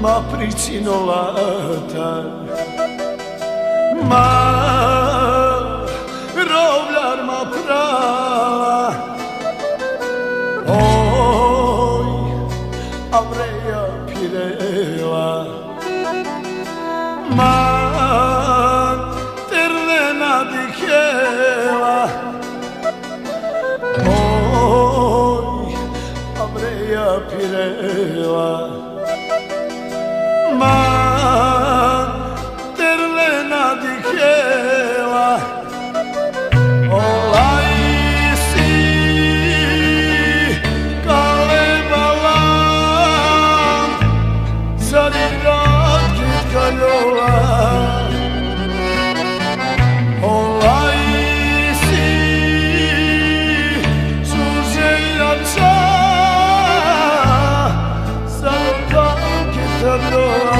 Ma pričinolatar ma rovljar ma prava oj avreja pirela ma terlena dikela oj avreja pirela ma terlena dikela olaj si kalebalan zarinat kit kaljola olaj si čužejača zarinat kit kaljola.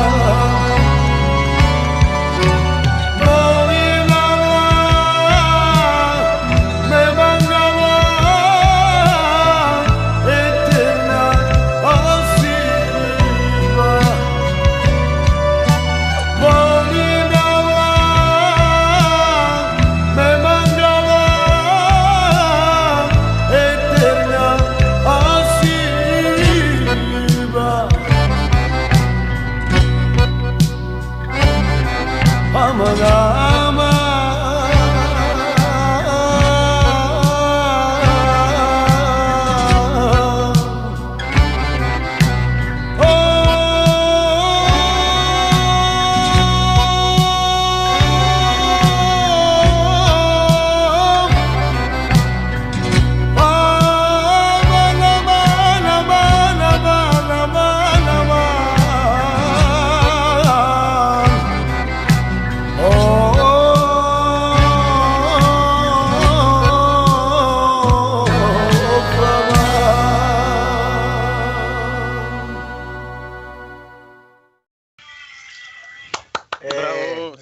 Браво!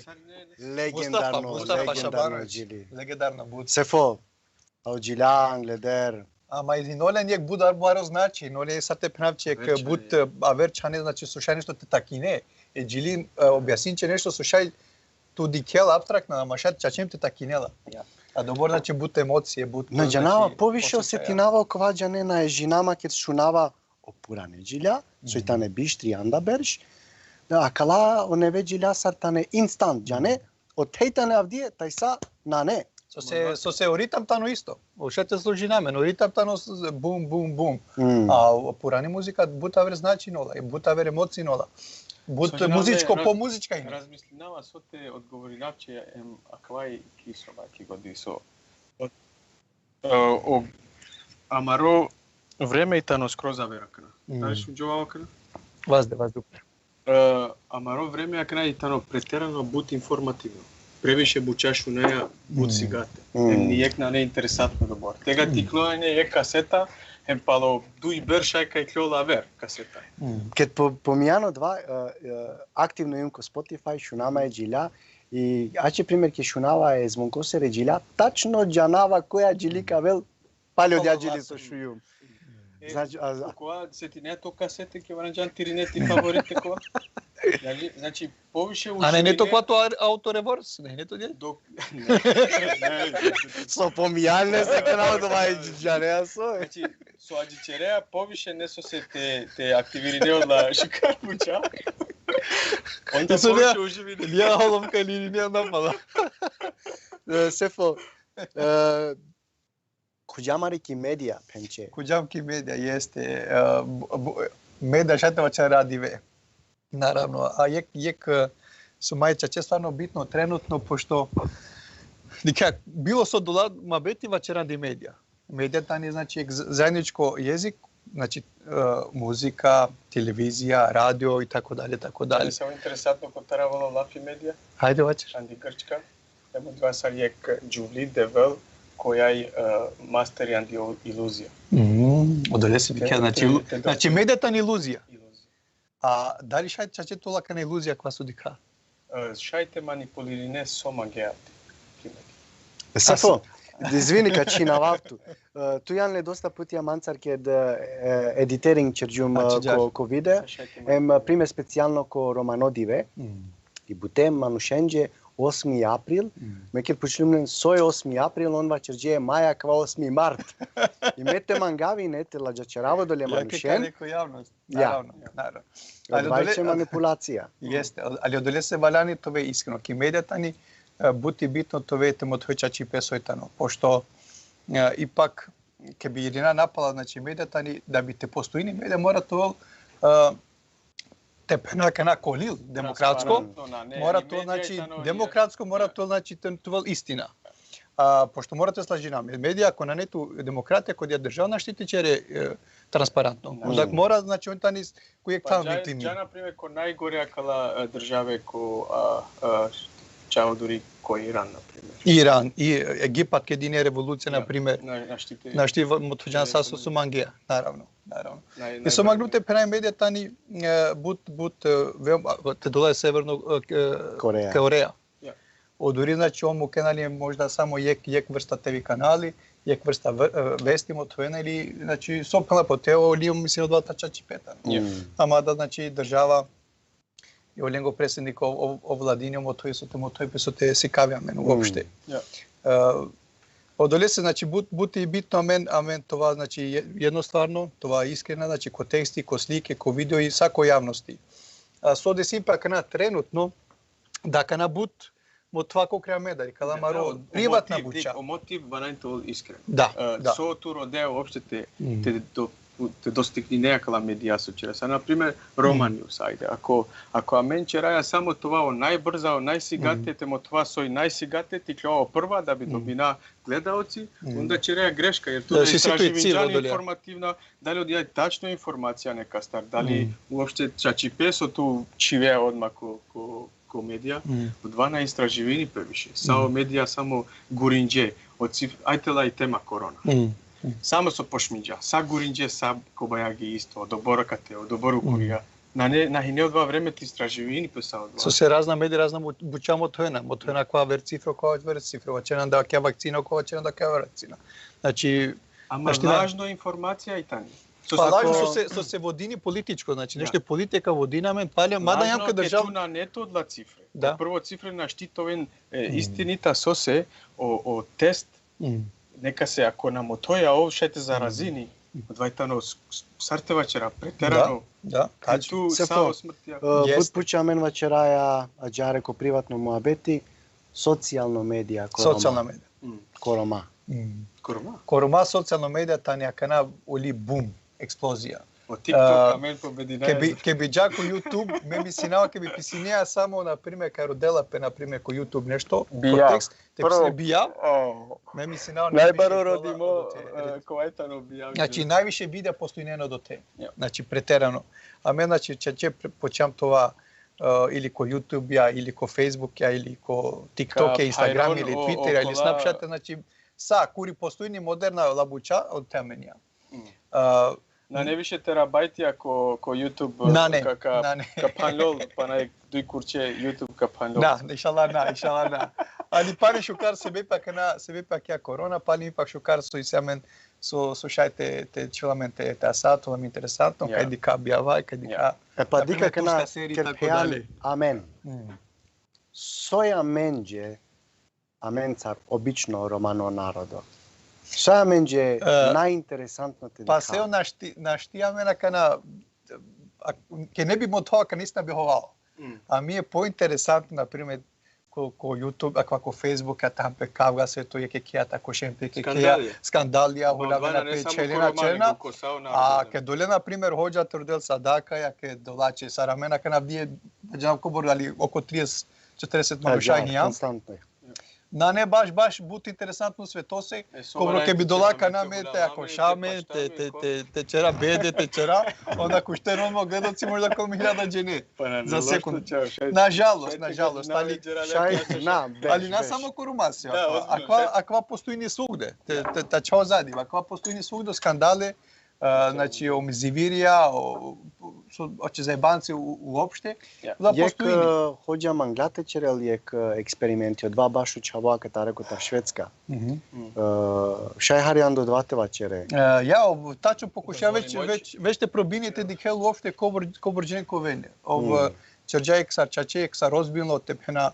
Legendarno Gili. Legendarno bud. Sefo, au Gila, Angleder. Ама изинолен ек буд арбаро значи, ноле сате пнавче ек буд авер чане значи слушај нешто те такине. Е Джили објасни че нешто слушај ту дикел абстрактна, ама шат чачем те такинела. А добор значи буд емоција, буд. На џанава повише осетинава кога џане на ежинама ке шунава опуране Gila, сојтане биштри андаберш. А кала оневе Gila сартане инстант џане, отејтане авдие тајса на не. Со се ритам тано исто. Ушете служи наме, но ритам тано бум бум бум. А пурани музика бутавер значи нола, и бутавер емоци нола. Бут музичко по музичка има. Размислинава со те одговори навче аквај кисова ки годи со. Амаро време и тано скроз аверакна. Знаеш џовакна? Вазде. Амаро време акна и тано претерано бут информативно. Превише бучашу неја бут сигате. Ни екна не интересантно добор. Тега ти клојање е касета, пало дуи бершајка и клола вер касета. Кет помијано два активно им ко Spotify шунама е Gila и аче пример ке шунава е звонкосере Gila, тачно џанава која Gilика вел пале од ја Gili со шујум. Значи кога се ти не то касете ке варанџан тиринети фаворите кога? Значи повише А не тоа аутореворс, не тоа не. Со помијалне се краудова и џанеа со. Значи со аџичереа повише не со се те активиране од шикар буча. Онда повише уживине. Ја холомка линија намала. Сефо Kuđamariki medija penče. Kuđamki medija jeste medija šatava će radive. Naravno, a jek su maјче стварно битно тренутно пошто било со дола бетива ќе ради медија. Медијата ни значи заедничко језик, значи музика, телевизија, радио и така дали, така дали. Само интересантно контаравало лафи медија. Хајде ваче. Анди Грчка. Емо два са јек Џувли Девел која мастери анди илузија. Одоле си вика, значи медијата ни илузија. А дали шајте чачето лака на илузија ква судика? Шајте манипулирине со магијати. Сафо, извини качи на вавту. Ту јан ле доста пути аманцар кед едитеринг черџум ко видео. Пример специјално ко Романодиве. И бутем манушенџе 8 април, мекер почлумнен сој 8 април, он вачерџе маја ква 8 март. И мете мангави нете ладжачараво доле манушен. Ја јавност. Наравно. Одвајче манипулација. Јесте, али одоле се валяни тове искрено. Ки медијата ни бути битно тове темо твојчачи песојтано, пошто ипак ке би Ирина напала, значи медијата ни да би те постоини медија мора тоа тепенака на колил демократско мора тоа значи демократско мора тоа значи тоа истина. Пошто морате слажинаме медија ако на нету демократија кој ја државна штитичере транспарентно. Онда мора значи онта ни кој е таму виктими. Ја на пример ко најгореа кала државе ко чао дури кој Иран на пример. Иран и Египат ке дине револуција на пример. На шти мотоџан со Сумангија, наравно. И со магнуте прај медијата ни бут те доле северно Кореја. Одури значи омо канали можда само јек врста ТВ канали, јек врста вести мотоена или значи сопкала по тео ли мислам двата чачи пета. Ама да значи држава и оленго преседник овладинјамо тој со те се кавиаме уопште. Одоле се значи бути битно амен това значи едностварно, това искрено значи ко тексти, ко слики, ко видео и сако јавности. Со деси пак на тренутно да кана бут мо това ко креаме да кала маро приватна буча. О мотив варањето искрен. Да. Со туро део опште те достигни некала медија со чрesa. На пример, Романиус, ајде. Ако амен чераја само това о најбрза, о најсигате, темо това сој најсигате, ти клео прва да би добина гледаоци, онда чераја грешка, jer тоа е истраживање информативна, дали одија тачно информација нека стар, дали уопште чачи песото чиве одма ко медија, од 12 истраживини превише. Сао медија само гуринџе, ајтела и тема корона. Само со пошмиџа, са гуринџе, са кобајаги исто, од оборакате, од оборукурија, Na hineo dva vreme ti istraživini pisao. Со се разна меди, разна бучамо тоена. Мо тоена која вер цифра, која вер цифра. Очена да ќе вакцина, која очена да ќе вакцина. Значи, ама лажно информација и тани. Па лажно со се водини политичко, значи нешто е политика водина мен пале, мада јамка држава. Лажно на нето одла цифре. Да. Прво цифре на штитовен истинита со се о тест. Нека се ако на мотоја овшете заразини, одвајтано сарте вечера претерано. Да, кај ту само смртија. Путпуча мен вечераја аџаре ко приватно муабети, социјално медија корома. Социјална медија. Корома. Корома социјална медија тања кана оли бум, експлозија. О TikTok мен победи најзад. Ке би џако YouTube, ме мислинава ке би писинеа само на пример кај родела пе на пример ко YouTube нешто, контекст, те писне бија. Ме мислинава најбаро родимо којтано бија. Значи највише видеа постојнено до те. Значи претерано. А мен значи че почам тоа или ко YouTube ја, или ко Facebook ја, или ко TikTok ја, Instagram или Twitter или Snapchat, значи са кури постојни модерна лабуча од теменија. На не више терабајти ако YouTube капанлол, па нај дуј курче YouTube капанлол. Да, иншалла. Али пари шукар се бе пак ја корона, пали пак шукар со исамен со шајте те чуламенте те асато, ми интересантно, кај дика бијава, кај дика. Па дика кана керпеан амен. Соја менџе амен цар обично романо народо. Шаја менџе најинтересантно те па сео на штија мена кана ке не би мо тоа ка нисна биховало. А ми е поинтересантно на пример ко YouTube, ако Facebook а там пе кавга се тој ке кејата ко шемпе ке кеја скандалија холавена пе челена черна. А ке доле на пример хоџа трудел садака ја ке долаче сарамена кана вие џавко борали око 30-40 мабушајни ја. На не баш бут интересантно светосе, кога ќе би долака на мете, ако шаме, те чера беде, те чера, онда куштерно гледаци може да коми 1000 джене за секунд. Нажалост, али не само корумација. Аква постојни свугде, та чао зади, аква постојни свугде скандале, значи омизивирија, оче заебанци уопште, да постојни. Јек хоѓа манглате черел јек експерименти од два башу чабоа ката рекота Шведска. Шај харијан до двате вачере. Ја, тачо покуша веќе те пробините дикел уопште коборџен ковене. Ов черџајек сар чачејек сар розбилно тепена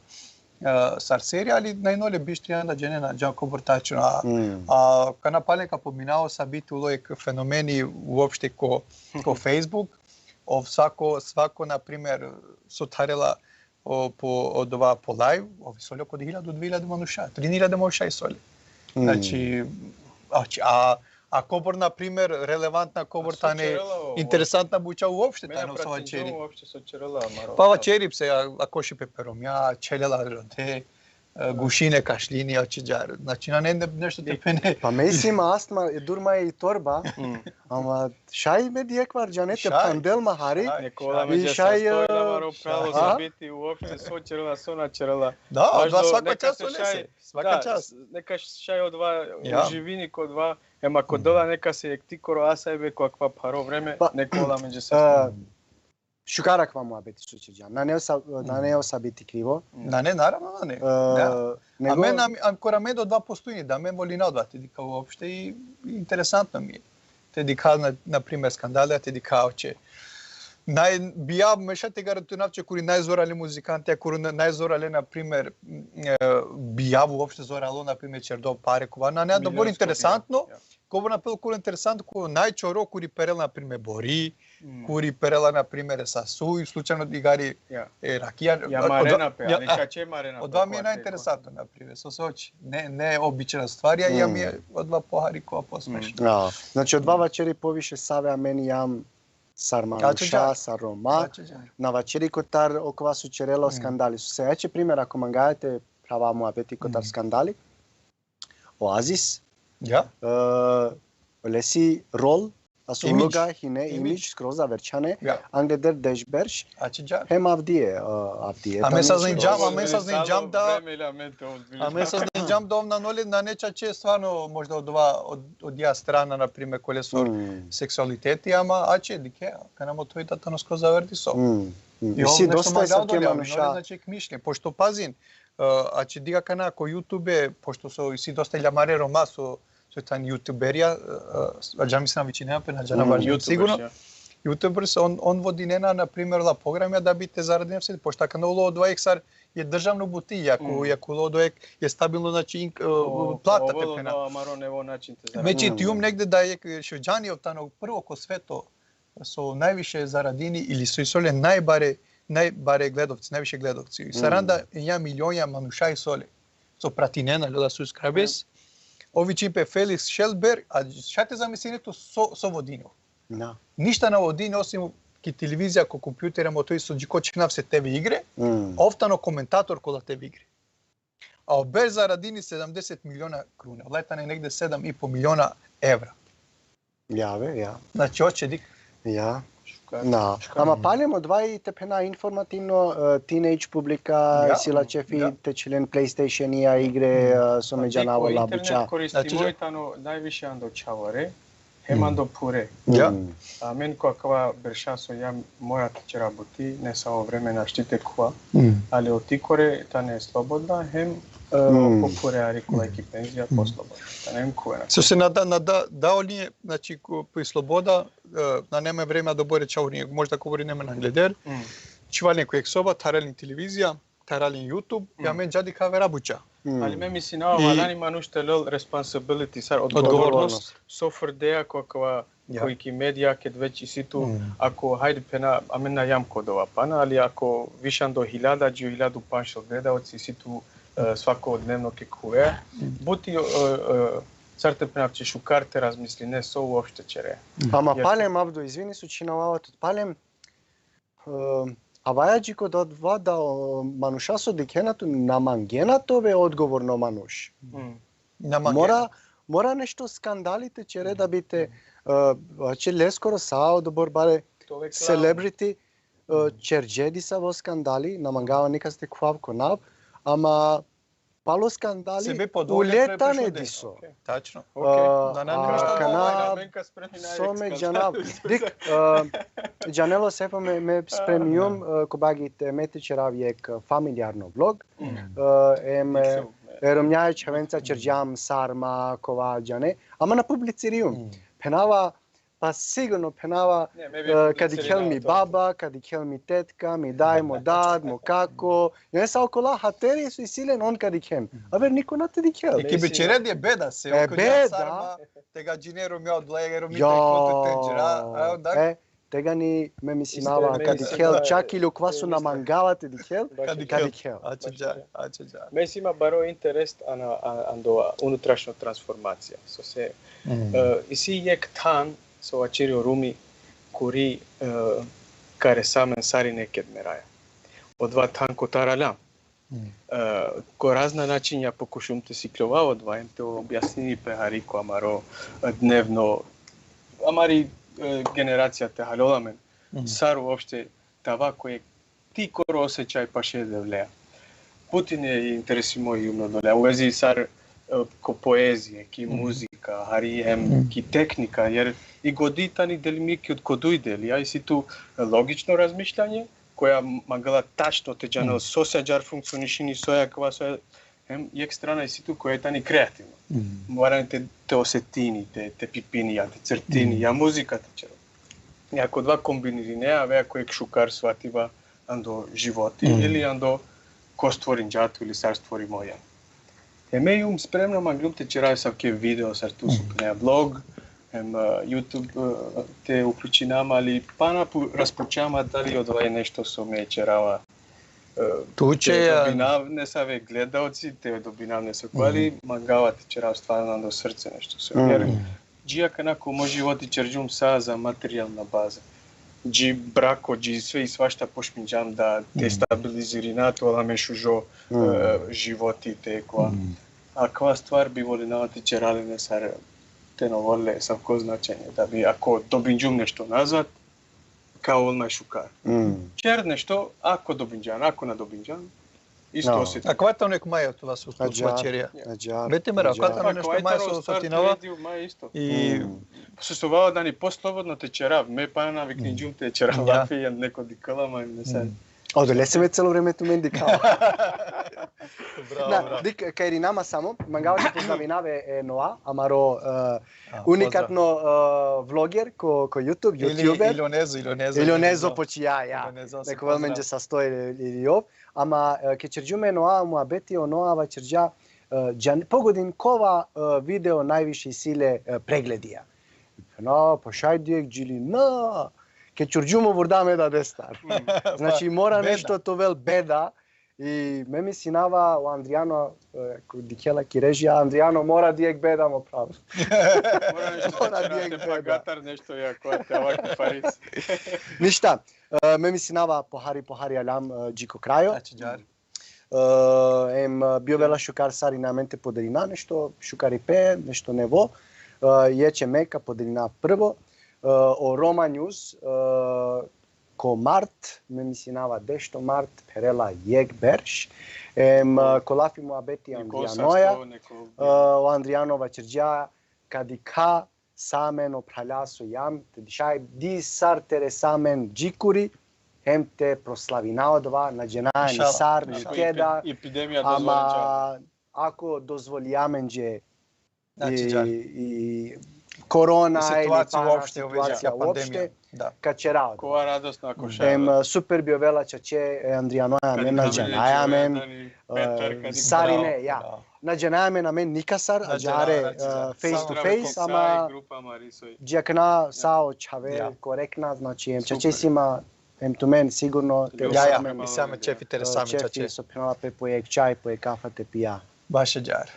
сар серија, али најноле биштријан да джене на џанко бортачно. А кана палека поминао сабити улојек феномени уопште ко Facebook, ов свако на пример сотарела од ова по лајв, ови соли око 1000 до 2000 мануша, 3000 мануша и соли. Значи а кобор на пример релевантна кобор тане интересантна буча уопште тане со вачери. Па вачери се ако ши пеперомја, челела роде, гушине кашлини очиџар. Значи на нешто тепене. Па месима астма дурма и торба. Ама шај ме диеквар џанете пандел махари. И шај прavo забити уопште со черела со начерела. Да, одва свака час унесе. Свака час. Нека шај одва уживини код два. Ема код дола нека се ектикоро асајбе каква паро време некола меѓу се. Шукара ква муабети со чеџан. На нео сабити криво. На не, наравно на не. А мен кора мен до два постојни, да мен воли на двата, дика уопште и интересантно ми е. Те дика на пример скандалија, те дика оче бија мешате гарантунавче кури најзорале музиканти, кури најзорале на пример бија уопште зорало на пример Чердо Парекова, на неа добро интересантно. Кога напел кури интересантно, кога најчоро кури перел на пример Бори, кури перела на пример Сасуј, случајно дигари ракија. Ја Марена пе, али чаче Марена. Од два ми е најинтересантно на пример, со очи. Не обична ствар, ја ми е од два похари кога посмешно. Значи од два вачери повише саве, а мене јам Сармануша, Сарома, на вачери котар окова су черело скандали. Со сејаче пример, ако мангајате права муабети котар скандали, Оазис, Леси Рол, Ասուլոգա հինե image սկրոզա վերջանը անգլեդեր դեժբերշ hem avdiye Ամեսազնին ջամ դովնա նոլի նանեչա չէ սվանո možda od dia strana na primer колесор сексуалитети ама аче дике канамо тој тато но скроза вердисо Си доста саке мануша значи кмишне пошто пазин аче дига кана ко YouTube пошто со си доста лямареро масо со тан ютуберија аџами се на вичина пе на џана важи сигурно YouTubers on водинена на пример ла програми да бите зарадени се пошто кана ло од ексар je državno buti, jako lodojek je stabilno znači plata tepena. Međutim, negde da je šveđani ovtano prvo ko sveto su najviše zaradini ili su isole najbare gledovci, najviše gledovci. I saranda ja milionja manuša i sole. So pratinena ljuda subscribers. Ovi čimpe Felix Schellberg, a šta te zamislite so vodinov? Ništa na vodini osim телевизија ко компјутера мо тој со джикочина се TV игре, офтано коментатор кола TV игре. А обез зарадини 70 милиона круна, летане негде 7,5 милиона евра. Ја. Значи оче дик. Ја. Да. Ама палемо два и тепена информативно тинејдж публика, сила чефи, течелен PlayStation ја игре со меѓанава лабуча. Интернет користи мојтано највише андо чаваре. Hemando pure. A men kakva beršaso ja morate će raboti, ne samo vremena štite kuva, ali otikore ta ne je slobodna, hem po pure arikula ekipenzija poslobodna. Ta nem kuva. Со се дao ние, значи по слобода, на нема време да боре чау ние, можда говори нема на гледер. Чувал некој ексоба, таралин телевизија, таралин YouTube, ја мен џади каве рабуча. Ali me mislim na ovo, ima nušte lel responsibility, sar odgovornost, sofrdeja koji ki medija, kad već i si tu, ako hajde pena, amena jam kodova pana, ali ako višan do 1000 gledalci si tu svakodnevno kekuje, buti sarte pena će šukarte razmisli, ne so uopšte čere. Ама палем, Авдо, извини се, че навават от палем, Авајаджико да одвада манушасо дикенато на мангенато бе одговорно мануш. Мора нешто скандалите чере да бите че лескоро сао да борбаре селебрити черджеди са во скандали на мангава нека сте квав конаб, ама пало скандали улетане дисо. Тачно. Кана соме џанав. Дик џанело сепа ме спремиум кобагите мете черавјек фамилиарно блог. Ерумњај чавенца черџам сарма кова џане, ама на публицириум. Пенава па сигурно пенава кади кел ми баба, кади кел ми тетка, ми дај мо дад, мо како. Не са окола хатери су и силен он кади кем. Авер нико на теди кел. Ки бе черед е беда се. Беда. Тега джинеро ми од блегеро ми теклото тенџера. Тега ни ме мисинава кади кел, чак или квасу на мангала теди кел. Кади кел. Ачеџа. Мес има баро интерес андо унутрашно трансформација. Со се и си јек тан со ачерио руми кури каре самен сари некед мераја. Одва танко таралам. Ко разна начиња покушум те сиклова одваем те објаснини пехарико амаро дневно амари генерација те халоламен. Сар уопште тава кој ти коро осеќај паше девлеа. Путин е интересимо и умно доле. Увези сар ко поезија, ки музика, харием, ки техника, јер и годитани делимики од кодујде, ја и си ту логично размишљање, која магала тачно те џанел сосјаџар функционишини соја ква соја, јек страна и си ту која е тани креативно. Морани те осетини, те пипинија, те цртини, ја музиката черо. И ако два комбиниринеа, веа кој шукар сватива андо животи или андо ко створи џату или сар створи моја. Емејум спремно маглум те черај савке видео сар ту супнеа блог, YouTube те уклучинам, али пана распочама дали одвај нешто со ме черава. Те добинав не са ве гледалци, те добинав не са квали, мангава те черав стварно до срце нешто со. Јер џија канако мо животи черџум са за материјална база. Џи брако, џи све и свашта пошминџам да те стабилизиринато, да ме шужо животите ква. А ква ствар би волинавати черали не сар те новоле савко значење, да би ако добинџум нешто назад, као олнај шукар. Чер нешто, ако добинџан, ако на добинџан, исто осети. А квата нек маја това со случвачерија? Бете мера, квата нешто маја со тинова? И сустувава да ни послободно те черав, ме па навикнинџум те черав, лафија неко дикалама и не се. Одолесеме цело времето мен дикала. Браво. Дик кај нама само, мангаваше поздравинаве е Ноа, амаро уникатно влогер ко YouTube, јутјубер. Илонезо почи ја. Неко велменџе састои или јов. Ама ке черџуме Ноа му абети Ноа ва черџа погодин кова видео највише силе прегледија. Но пошај диек џили на ке чурџумо вордаме да дестар. Значи мора нешто тоа беда и ме ми синава о Андријано дикела ки режија Андријано мора диек беда мо право. Мора диек беда нешто ја која те оваки Париз. Ништа, ме ми синава похари алам џико крајо. Ем биовела шукар сари на менте подарина нешто шукари пе, нешто нево. Јече мека подарина прво. O Roma News, ko Mart, me misinava deshto Mart, perela Jegberš, kolafi mu abeti Andrianoja, o Andrianova čerđa, kadika samen opralaso jam, te dišaj di sar tere samen džikuri, hem te proslavinao dva, nađenaja ni sar, ni keda, ama ako dozvoljamen i korona ili situacija uopšte, качерао. Кова радосно ако шаја. Супер биовела чаче Андријаноја мен наџанаја мен. Сарине, ја. Наџанаја мен на мен никасар, аџаре face to face, ама џакна сао чаве коректна, значи ем чачесима ем ту мен сигурно ја ми саме чефите сами чаче. Чефи со пенала пе поек чај, поек кафа те пија. Баше џар.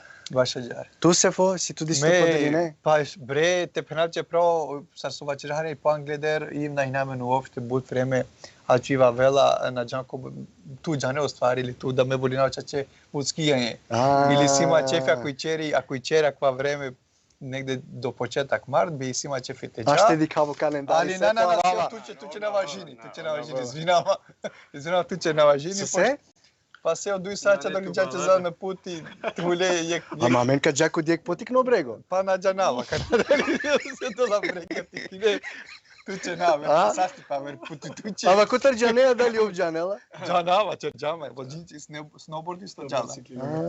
Tu se fo, si tu disto podeline? Pa bre, te penalče prav sarsovačerare po Angleder im na inamen uopšte bud vreme ačiva vela na džanko tu džane ostvarili tu da me bolina čače bud skijanje. Ili sima čefi ako i čeri akva vreme negde do početak mart bi sima čefi teđa. A šte dikavo kalendari se to tu će na važini, izvinama, tu će na važini. Se? Pa se od Uisača do Liđača za na puti trule je... Ама мен kad Đaku dijek potikno brego. Pa na Đanava, kad se to da brega tikine. Tuče nave, sasti pa ver puti tuče. Ама кутар Đaneja da li ov Đanela? Đanava, Đama, vođinci snowboard isto Đala.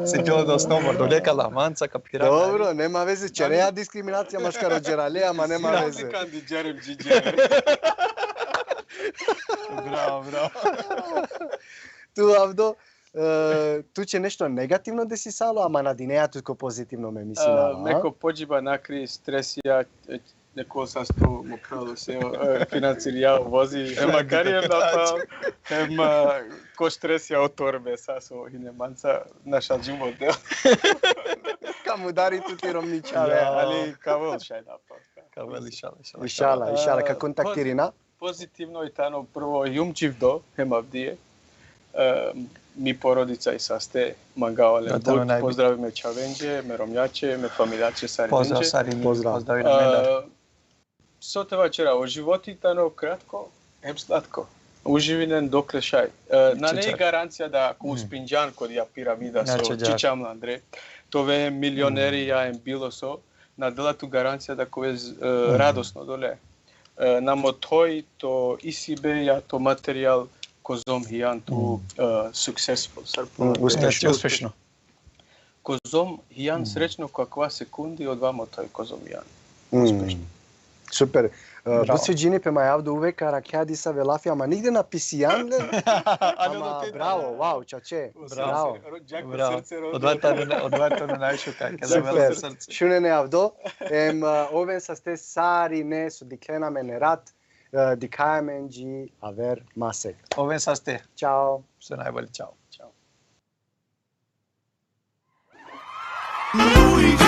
Se tjela da snowboard, olekala manca, kapiraka. Dobro, nema veze, čereja diskriminacija maškaro Đerale, ama nema veze. Srati kandi Đerem Điđere. Bravo. Tu avdo, tu će nešto negativno da si salo, ama na dineja tutko pozitivno me misinava. Neko pođiba nakri stresija, neko sasto mu pravo se financirijao vozi, ema karijer napao, ema ko stresija od torbe saso hine manca naša džumo del. Kamu dari tu ti romničave. Ali kavel šaj napao. Kavel išala, ka kontaktirina? Pozitivno i tano prvo jumčiv do, ema vdije. Mi porodica i saste mangaole bud, pozdravi me čavenđe, me romjače, me familijače Sarinđe. Pozdrav Sarinđe, pozdravi na mendar. Sote večera o životi tano kratko, em slatko. Uživinen dokle šaj. Na ne je garancija da ako uspinđan kod ja piramida so čičam Andre, to ve milioneri ja em bilo so, na dela tu garancija da ko je radosno dole. Namo toj to isibe ja to materijal Kozom hijan tu successful. Uspešno. Kozom hijan srećno kakva sekundi od vama toj Kozom hijan. Uspešno. Super. Посвеđini pe mai avdu uvek rakea disa velafia, ama nigde na pisijan, ama bravo, wow, čače, bravo. Odvrtano najšuka, kada vela srce. Šune ne avdo, oven sa ste sari ne su diklena mene rat, dikajamenđi aver masek. Oven sa ste. Ćao. Sve najbolje, čao. Lui